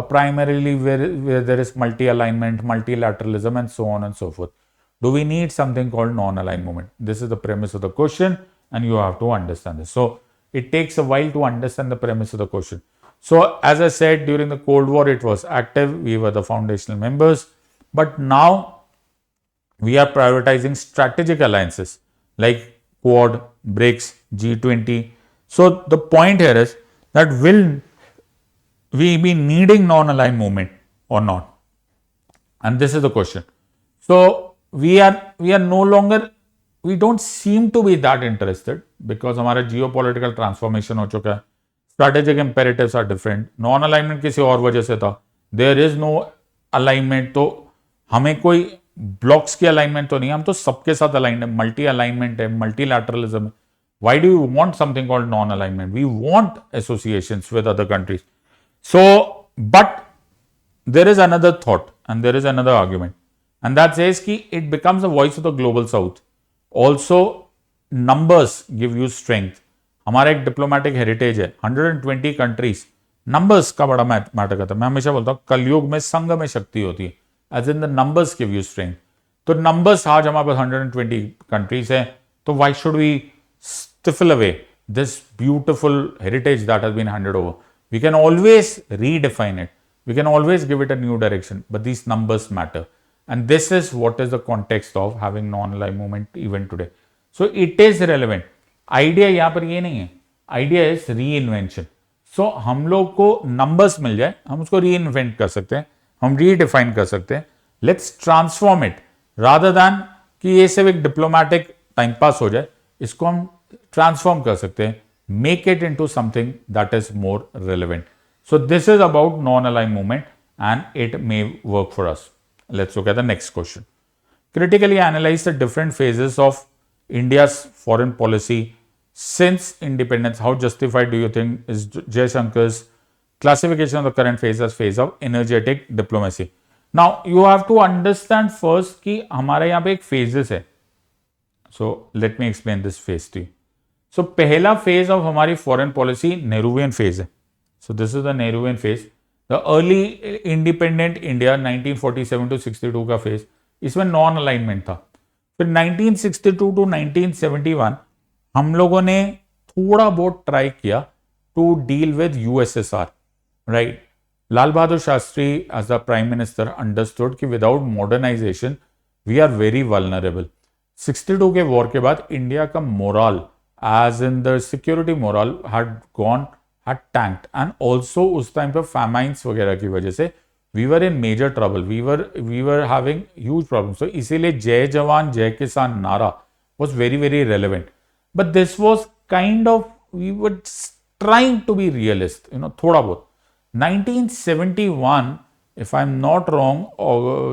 primarily where there is multi-alignment, multilateralism, and so on and so forth. Do we need something called non-aligned movement? This is the premise of the question, and you have to understand this. So it takes a while to understand the premise of the question. So as I said, during the Cold War, it was active. We were the foundational members. But now we are prioritizing strategic alliances like Quad, BRICS, G20. So the point here is that will we be needing non-aligned movement or not? And this is the question. So we are no longer, we don't seem to be that interested because हमारा geopolitical transformation हो चुका है. Strategic imperatives are different. Non-alignment किसी और वजह से था. There is no alignment. तो हमें कोई ब्लॉक्स की अलाइनमेंट तो नहीं, हम तो सबके साथ अलाइंड है, मल्टी अलाइनमेंट है, मल्टीलैटरलिज्म है. Why do you want something called non-alignment? We want associations with other countries. So, but there is another thought and there is another argument, and that says कि it becomes a voice of the global south. Also, numbers give you strength. हमारा एक डिप्लोमेटिक हेरिटेज है, 120 कंट्रीज. नंबर्स का बड़ा मैटर करता है. मैं हमेशा बोलता हूँ कलयुग में संघ में शक्ति होती है, as in the numbers give you strength. तो नंबर्स आज हमारे पास 120 कंट्रीज है, तो why should we stifle away this beautiful heritage that has been handed over? We can always redefine it. We can always give it a new direction, but these numbers matter. And this is what is the context of having non-aligned movement even today. So it is relevant. Idea यहाँ पर ये नहीं है. Idea is reinvention. So हम लोग को numbers मिल जाए, हम उसको reinvent कर सकते हैं, हम redefine कर सकते हैं. Let's transform it rather than कि ये सिर्फ एक diplomatic time pass हो जाए. इसको हम ट्रांसफॉर्म कर सकते हैं, make it into something that is more relevant. So this is about non aligned movement and it may work for us. Let's look at the next question. Critically analyze the different phases of India's foreign policy since independence. How justified do you think is Jaishankar's classification of the current phase as phase of energetic diplomacy? Now you have to understand first कि हमारे यहाँ पे एक phases है. So let me explain this phase to you. So पहला phase of हमारी foreign policy Nehruvian phase है. So this is the Nehruvian phase. The early independent India 1947 to 62 का phase, इसमें नॉन अलाइनमेंट था. फिर 1962 टू 1971 हम लोगों ने थोड़ा बहुत ट्राई किया to deal with USSR, right. Lal Bahadur Shastri as the prime minister understood कि without modernisation we are very vulnerable. 62 के वॉर के बाद इंडिया का morale as in the security morale had tanked, and also उस टाइम पे famines वगैरह की वजह से we were in major trouble. We were having huge problems. So इसीलिए जय जवान जय किसान नारा was very very relevant. But this was kind of, we were trying to be realist, थोड़ा बहुत. 1971, if I'm not wrong,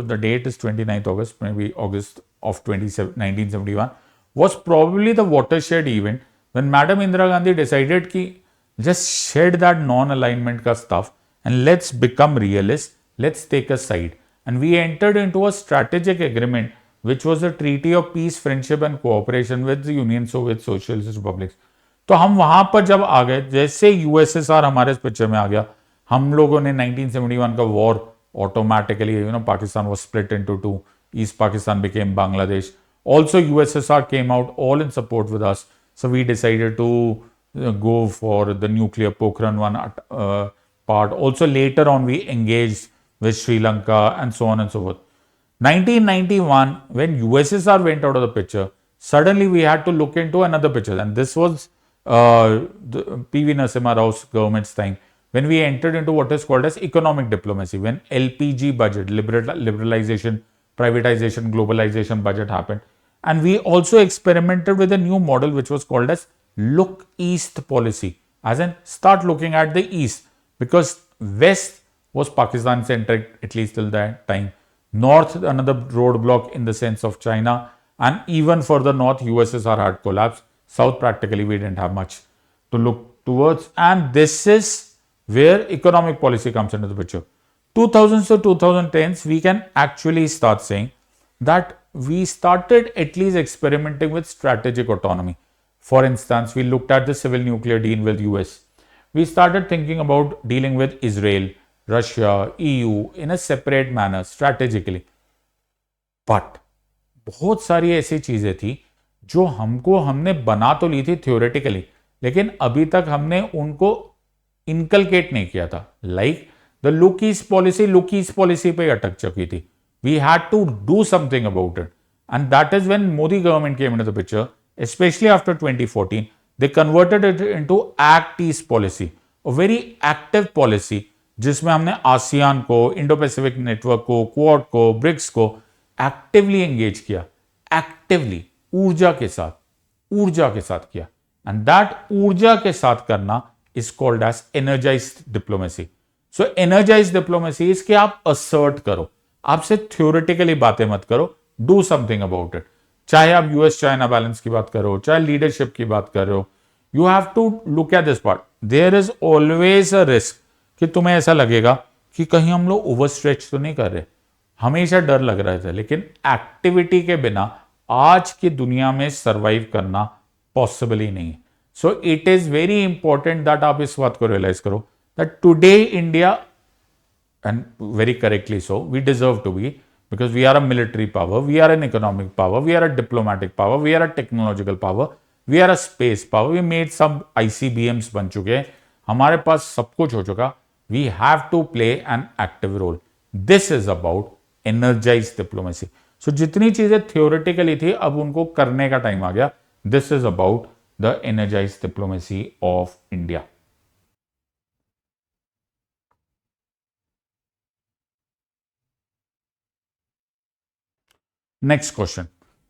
the date is 29th August, maybe August of 1971, was probably the watershed event when Madam Indira Gandhi decided कि just shed that non-alignment ka stuff and let's become realists, let's take a side. And we entered into a strategic agreement which was a treaty of peace, friendship and cooperation with the Union Soviet Socialist Republics. तो हम वहां पर जब आ गए, जैसे यूएसएसआर हमारे पिक्चर में आ गया, हम लोगों ने 1971 का war automatically, Pakistan was split into two. East Pakistan became Bangladesh. Also USSR came out all in support with us. So we decided to go for the nuclear Pokhran 1 part. Also later on we engaged with Sri Lanka and so on and so forth. 1991, when USSR went out of the picture, suddenly we had to look into another picture, and this was the PV Narasimha Rao's government's time, when we entered into what is called as economic diplomacy, when LPG budget, liberalization, privatization, globalization budget happened. And we also experimented with a new model which was called as look east policy, as in start looking at the east, because west was Pakistan centric, at least till that time. North, another roadblock in the sense of China, and even further north, USSR had collapsed. South, practically, we didn't have much to look towards. And this is where economic policy comes into the picture. 2000s to 2010s, we can actually start saying that we started at least experimenting with strategic autonomy. For instance, we looked at the civil nuclear deal with US. We started thinking about dealing with Israel, Russia, EU in a separate manner strategically. But बहुत सारी ऐसी चीजें थी जो हमने बना तो ली थी थियोरेटिकली, लेकिन अभी तक हमने उनको इनकलकेट नहीं किया था. Like the look east policy पे अटक चुकी थी. We had to do something about it. And that is when Modi government came into the picture, especially after 2014. They converted it into Act East policy, a very active policy, जिसमें हमने आसियान को, इंडो पैसिफिक नेटवर्क को, क्वाड को, ब्रिक्स को एक्टिवली एंगेज किया, एक्टिवली ऊर्जा के साथ किया. एंड दैट ऊर्जा के साथ करना is called as energized diplomacy. So energized diplomacy is कि आप असर्ट करो, आपसे थ्योरेटिकली बातें मत करो, डू समथिंग अबाउट इट. चाहे आप यूएस चाइना बैलेंस की बात करो, चाहे लीडरशिप की बात कर रहे हो, you have to look at this part. There is always a risk कि तुम्हें ऐसा लगेगा कि कहीं हम लोग ओवरस्ट्रेच तो नहीं कर रहे. हमेशा डर लग रहा था, लेकिन एक्टिविटी के बिना आज की दुनिया में सर्वाइव करना पॉसिबल ही नहीं है. सो it is very important that आप इस बात को रियलाइज करो that today India, and very correctly so, we deserve to be, because we are a military power, we are an economic power, we are a diplomatic power, we are a technological power, we are a space power, we made some ICBMs बन चुके हैं, हमारे पास सब कुछ हो चुका. We have to play an active role. This is about energized diplomacy. So जितनी चीजें theoretically थी, अब उनको करने का टाइम आ गया. This is about the energized diplomacy of India. Next question.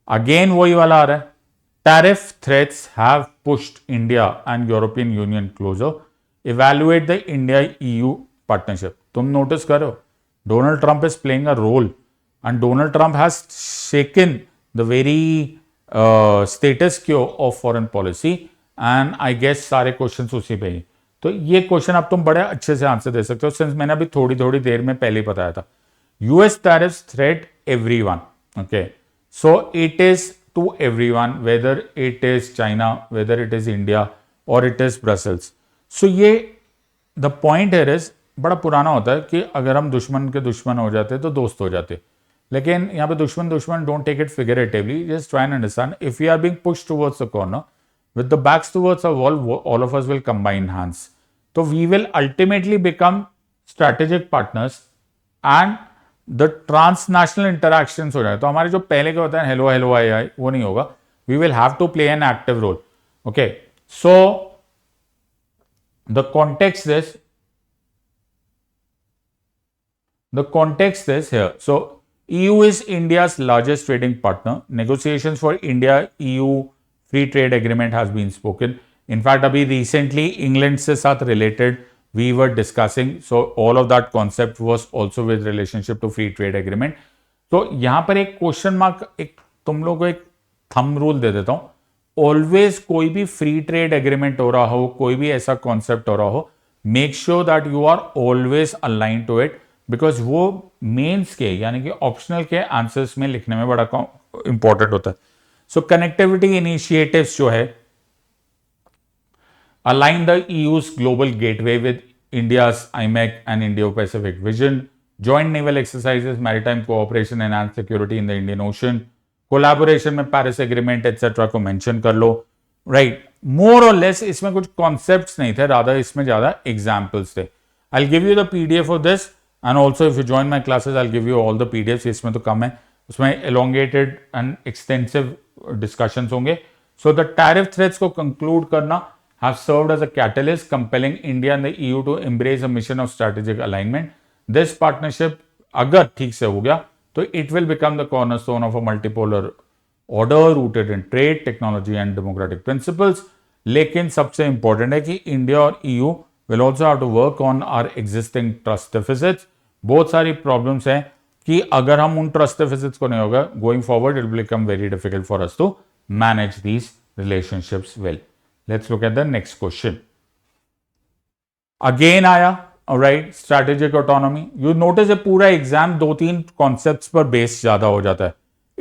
Again वही वाला आ रहा है. Tariff threats have pushed India and European Union closer. Evaluate the India-EU partnership. तुम नोटिस करो, Donald Trump is playing a role, and Donald Trump has shaken the very status quo of foreign policy. And I guess सारे क्वेश्चन उसी पे ही. तो ये क्वेश्चन अब तुम बड़े अच्छे से आंसर दे सकते हो, सिंस मैंने अभी थोड़ी देर में पहले ही बताया था. US tariffs threat everyone. Okay, so it is to everyone, whether it is China, whether it is India, or it is Brussels. So ये the point here is, बड़ा पुराना होता है कि अगर हम दुश्मन के दुश्मन हो जाते तो दोस्त हो जाते, लेकिन यहाँ पे दुश्मन don't take it figuratively, just try and understand. If we are being pushed towards the corner with the backs towards a wall, all of us will combine hands. So we will ultimately become strategic partners, and the transnational interactions हो जाए. तो हमारे जो पहले के होता है हेलो हेलो आई आई, वो नहीं होगा. We will have to play an active role. Okay, so the context is here. So EU is India's largest trading partner. Negotiations for India-EU free trade agreement has been spoken. In fact, अभी recently England से साथ related we were discussing, so all of that concept was also with relationship to free trade agreement. तो यहां पर एक क्वेश्चन मार्क, एक तुम लोगों को एक थंब रूल दे देता हूं. ऑलवेज कोई भी फ्री ट्रेड एग्रीमेंट हो रहा हो, कोई भी ऐसा कॉन्सेप्ट हो रहा हो, make sure that you are always align to it, because वो मेंस के यानी कि ऑप्शनल के आंसर्स में लिखने में बड़ा इंपॉर्टेंट होता है. सो कनेक्टिविटी इनिशिएटिव्स जो है, align the EU's global gateway with India's IMEC and Indo-Pacific vision, joint naval exercises, maritime cooperation, enhance security in the Indian Ocean, collaboration में Paris Agreement etc. को mention कर लो. Right, more or less इसमें कुछ concepts नहीं थे, rather इसमें ज़्यादा examples थे. I'll give you the PDF of this. And also if you join my classes I give you all the PDF, इसमें तो कम है, उसमें एलोंगेटेड एंड एक्सटेंसिव डिस्कशंस होंगे. सो द टैरिफ थ्रेट्स को कंक्लूड करना have served as a catalyst compelling India and the EU to embrace a mission of strategic alignment. This partnership अगर ठीक से हो गया तो it will become the cornerstone of a multipolar order rooted in trade, technology and democratic principles. लेकिन सबसे इंपॉर्टेंट है कि इंडिया और EU will also have to work on our existing trust deficits. बहुत सारी प्रॉब्लम्स हैं कि अगर हम उन ट्रस्ट डेफिसिट्स को नहीं होगा going forward, it will become very difficult for us to manage these relationships well. Let's look at the next question. Again आया, alright, strategic autonomy. You notice ये पूरा एग्जाम 2-3 कॉन्सेप्ट्स पर बेस ज्यादा हो जाता है.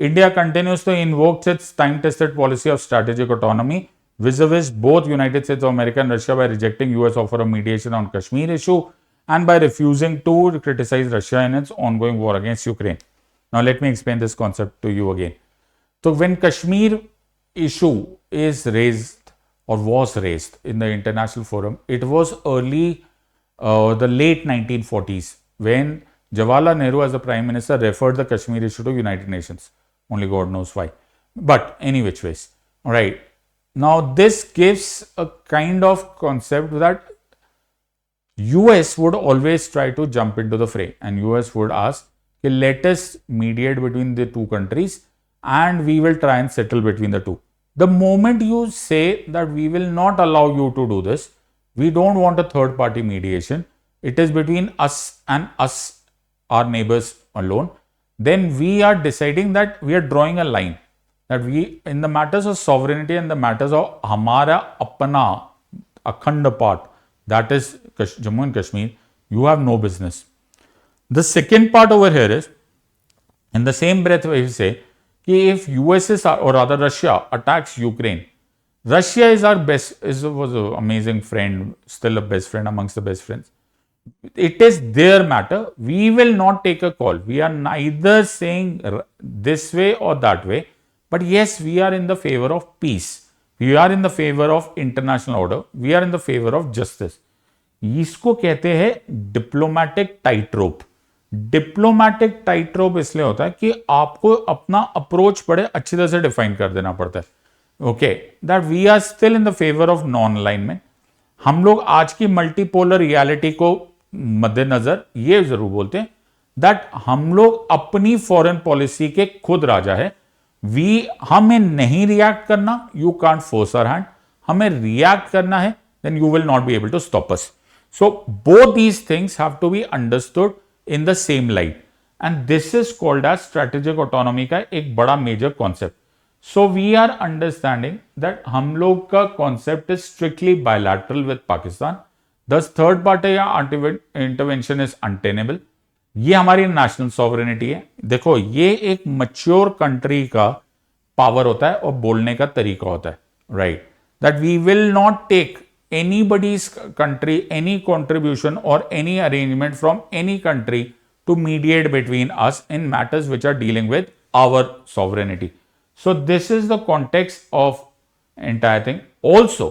India continues to invoke its time-tested policy of strategic autonomy vis-a-vis both United States of America and Russia by rejecting US offer of mediation on Kashmir issue and by refusing to criticize Russia in its ongoing war against Ukraine. Now let me explain this concept to you again. So when Kashmir issue is raised or was raised in the international forum, it was early, the late 1940s, when Jawaharlal Nehru as the Prime Minister referred the Kashmir issue to United Nations. Only God knows why. But any which ways. Alright. Now this gives a kind of concept that US would always try to jump into the fray, and US would ask, let us mediate between the two countries and we will try and settle between the two. The moment you say that we will not allow you to do this, we don't want a third party mediation, it is between us and us, our neighbors alone, then we are deciding that we are drawing a line, that we, in the matters of sovereignty and the matters of hamara apna akhand part, that is Jammu and Kashmir, you have no business. The second part over here is, in the same breath we say, if USSR or rather Russia attacks Ukraine, Russia is our best, was an amazing friend, still a best friend amongst the best friends. It is their matter. We will not take a call. We are neither saying this way or that way. But yes, we are in the favor of peace. We are in the favor of international order. We are in the favor of justice. इसको कहते हैं डिप्लोमैटिक टाइट रोप. डिप्लोमैटिक टाइट रोप इसलिए होता है कि आपको अपना अप्रोच बड़े अच्छी तरह से डिफाइन कर देना पड़ता है. Okay, that we are still in the favour of non alignment. हम लोग आज की मल्टीपोलर रियलिटी को मद्देनजर ये जरूर बोलते हैं दैट हम लोग अपनी फॉरेन पॉलिसी के खुद राजा है. हमें नहीं रिएक्ट करना, you can't force our hand. हमें रिएक्ट करना है, then you will not be able to stop us. So both these things have to be understood in the same light, and this is called as strategic autonomy का एक बड़ा major concept. So we are understanding that हम लोग का concept is strictly bilateral with Pakistan. Thus third party intervention is untenable. ये हमारी national sovereignty है. देखो ये एक mature country का power होता है और बोलने का तरीका होता है, right? That we will not take anybody's country, any contribution or any arrangement from any country to mediate between us in matters which are dealing with our sovereignty. So this is the context of entire thing. Also,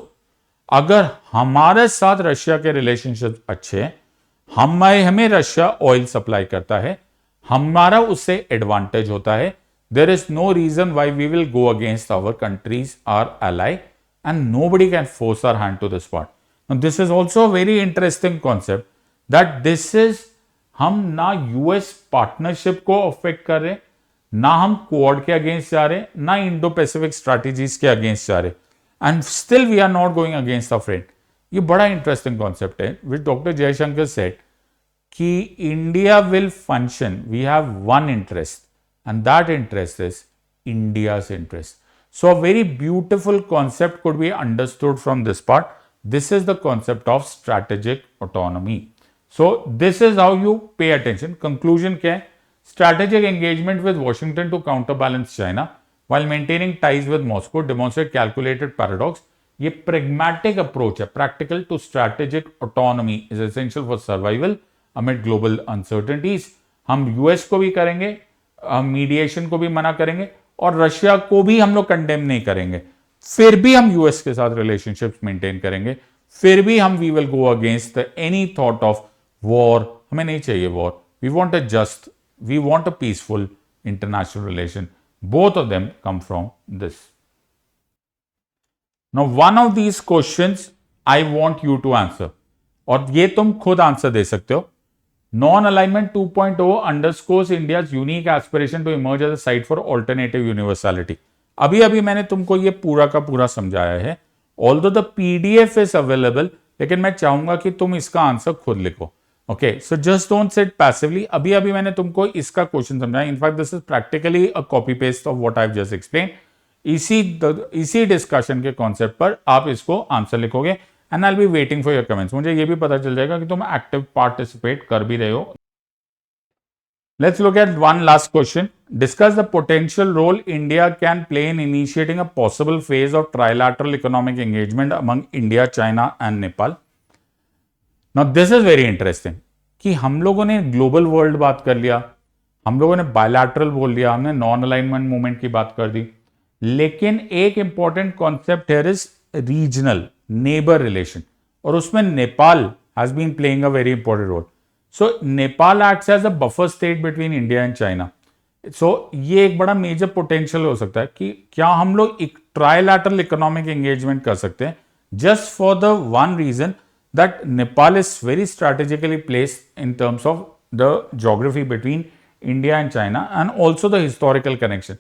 अगर हमारे साथ रशिया के रिलेशनशिप अच्छे हैं, हमें रशिया ऑयल सप्लाई करता है, हमारा उससे एडवांटेज होता है, there is no reason why we will go against our countries, our ally, and nobody can force our hand to this part. Now this is also a very interesting concept that this is, हम ना यूएस पार्टनरशिप को अफेक्ट कर रहे, ना हम क्वाड के अगेंस्ट जा रहे, ना इंडो पैसिफिक स्ट्रैटेजीज के अगेंस्ट जा रहे, and still we are not going against a friend. ये बड़ा इंटरेस्टिंग कॉन्सेप्ट है विच डॉक्टर जयशंकर सेड कि India will function, we have one interest and that interest is India's interest. So a very beautiful concept could be understood from this part. This is the concept of strategic autonomy. So this is how you pay attention. Conclusion क्या है? Strategic engagement with Washington to counterbalance China while maintaining ties with Moscow demonstrate calculated paradox. ये pragmatic approach है. Practical to strategic autonomy is essential for survival amid global uncertainties. हम US को भी करेंगे, मीडिएशन को भी मना करेंगे और रशिया को भी हम लोग कंडेम नहीं करेंगे, फिर भी हम यूएस के साथ रिलेशनशिप्स मेंटेन करेंगे, फिर भी हम we will go against any thought of war हमें नहीं चाहिए war, we want a just, we want a peaceful international relation. Both of them come from this. Now one of these questions I want you to answer, और ये तुम खुद आंसर दे सकते हो. Non alignment 2.0 underscores India's unique aspiration to emerge as a site for alternative universality. अभी अभी मैंने तुमको ये पूरा का पूरा समझाया है. Although the PDF is available, लेकिन मैं चाहूंगा कि तुम इसका आंसर खुद लिखो. Okay, so just don't sit passively. अभी अभी मैंने तुमको इसका क्वेश्चन समझाया. In fact this is practically a copy paste of what I have just explain. इसी डिस्कशन के कॉन्सेप्ट पर आप इसको आंसर लिखोगे and I will be waiting for your comments. मुझे ये भी पता चल जाएगा कि तुम एक्टिव पार्टिसिपेट कर भी रहे हो. Let's look at one last question. Discuss the potential role India can play in initiating a possible phase of trilateral economic engagement among India, China and Nepal. Now this is very interesting कि हम लोगों ने ग्लोबल वर्ल्ड बात कर लिया, हम लोगों ने बायलैटरल बोल लिया, हमने नॉन अलाइनमेंट मूवमेंट की बात कर दी, लेकिन एक important concept here is regional neighbour relation, और उसमें Nepal has been playing a very important role. So Nepal acts as a buffer state between India and China. So ये एक बड़ा मेजर पोटेंशियल हो सकता है कि क्या हम लोग एक ट्राइलैटरल इकोनॉमिक एंगेजमेंट कर सकते हैं, just for the one reason that Nepal is very strategically placed in terms of the geography between India and China and also the historical connection.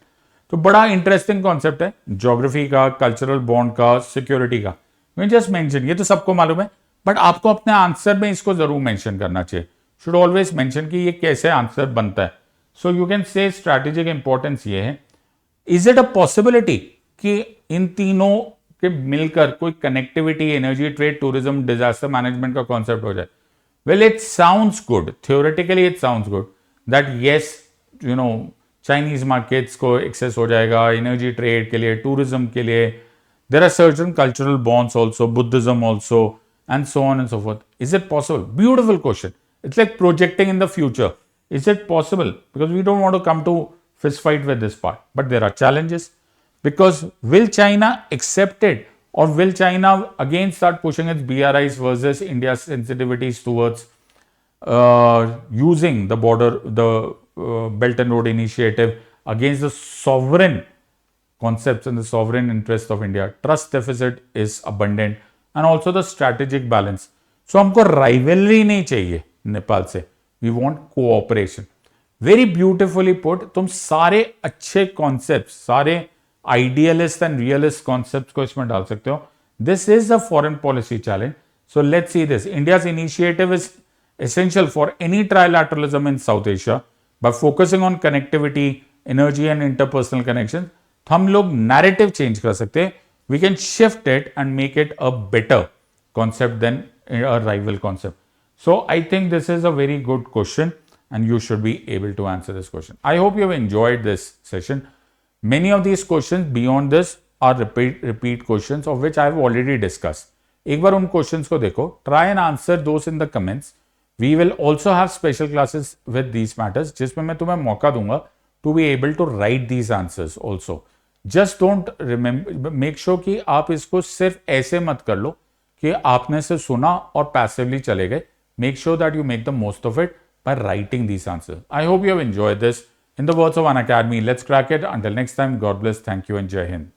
तो बड़ा इंटरेस्टिंग कॉन्सेप्ट है ज्योग्राफी का, कल्चरल बॉन्ड का, सिक्योरिटी का. मैं जस्ट मेंशन, ये तो सबको मालूम है, बट आपको अपने आंसर में इसको जरूर मेंशन करना चाहिए. शुड ऑलवेज मेंशन कि ये कैसे आंसर बनता है. So you can say strategic importance ये है. इज इट अ पॉसिबिलिटी कि इन तीनों के मिलकर कोई connectivity, energy, trade, tourism, disaster management का कॉन्सेप्ट हो जाए? Well, it sounds good, theoretically it sounds good that yes, you know, Chinese markets को एक्सेस हो जाएगा एनर्जी ट्रेड के लिए, टूरिज्म के लिए. There are certain cultural bonds also, Buddhism also, and so on and so forth. Is it possible? Beautiful question. It's like projecting in the future. Is it possible? Because we don't want to come to fist fight with this part. But there are challenges. Because will China accept it? Or will China again start pushing its BRIs versus India's sensitivities towards using the border, the Belt and Road Initiative against the sovereign concepts and the sovereign interest of India? Trust deficit is abundant. And also the strategic balance. So हमको राइवलरी नहीं चाहिए नेपाल से, we want cooperation. Very beautifully put. तुम सारे अच्छे कॉन्सेप्ट, सारे आइडियलिस्ट एंड रियलिस्ट कॉन्सेप्ट को इसमें डाल सकते हो. This is a foreign policy challenge. So let's see this. India's initiative is essential for any trilateralism in South Asia by focusing on connectivity, energy and interpersonal connections. तो हम लोग narrative change कर सकते हैं. We can shift it and make it a better concept than a rival concept. So I think this is a very good question and you should be able to answer this question. I hope you have enjoyed this session. Many of these questions beyond this are repeat questions of which I have already discussed. एक बार उन questions को देखो. Try and answer those in the comments. We will also have special classes with these matters जिसमें मैं तुम्हें मौका दूंगा to be able to write these answers also. Just don't remember, make sure कि आप इसको सिर्फ ऐसे मत कर लो कि आपने से सुना और पैसिवली चले गए. Make sure that you make the most of it by writing this answer. I hope you have enjoyed this. In the words of Unacademy, let's crack it. Until next time, God bless, thank you and जय हिंद.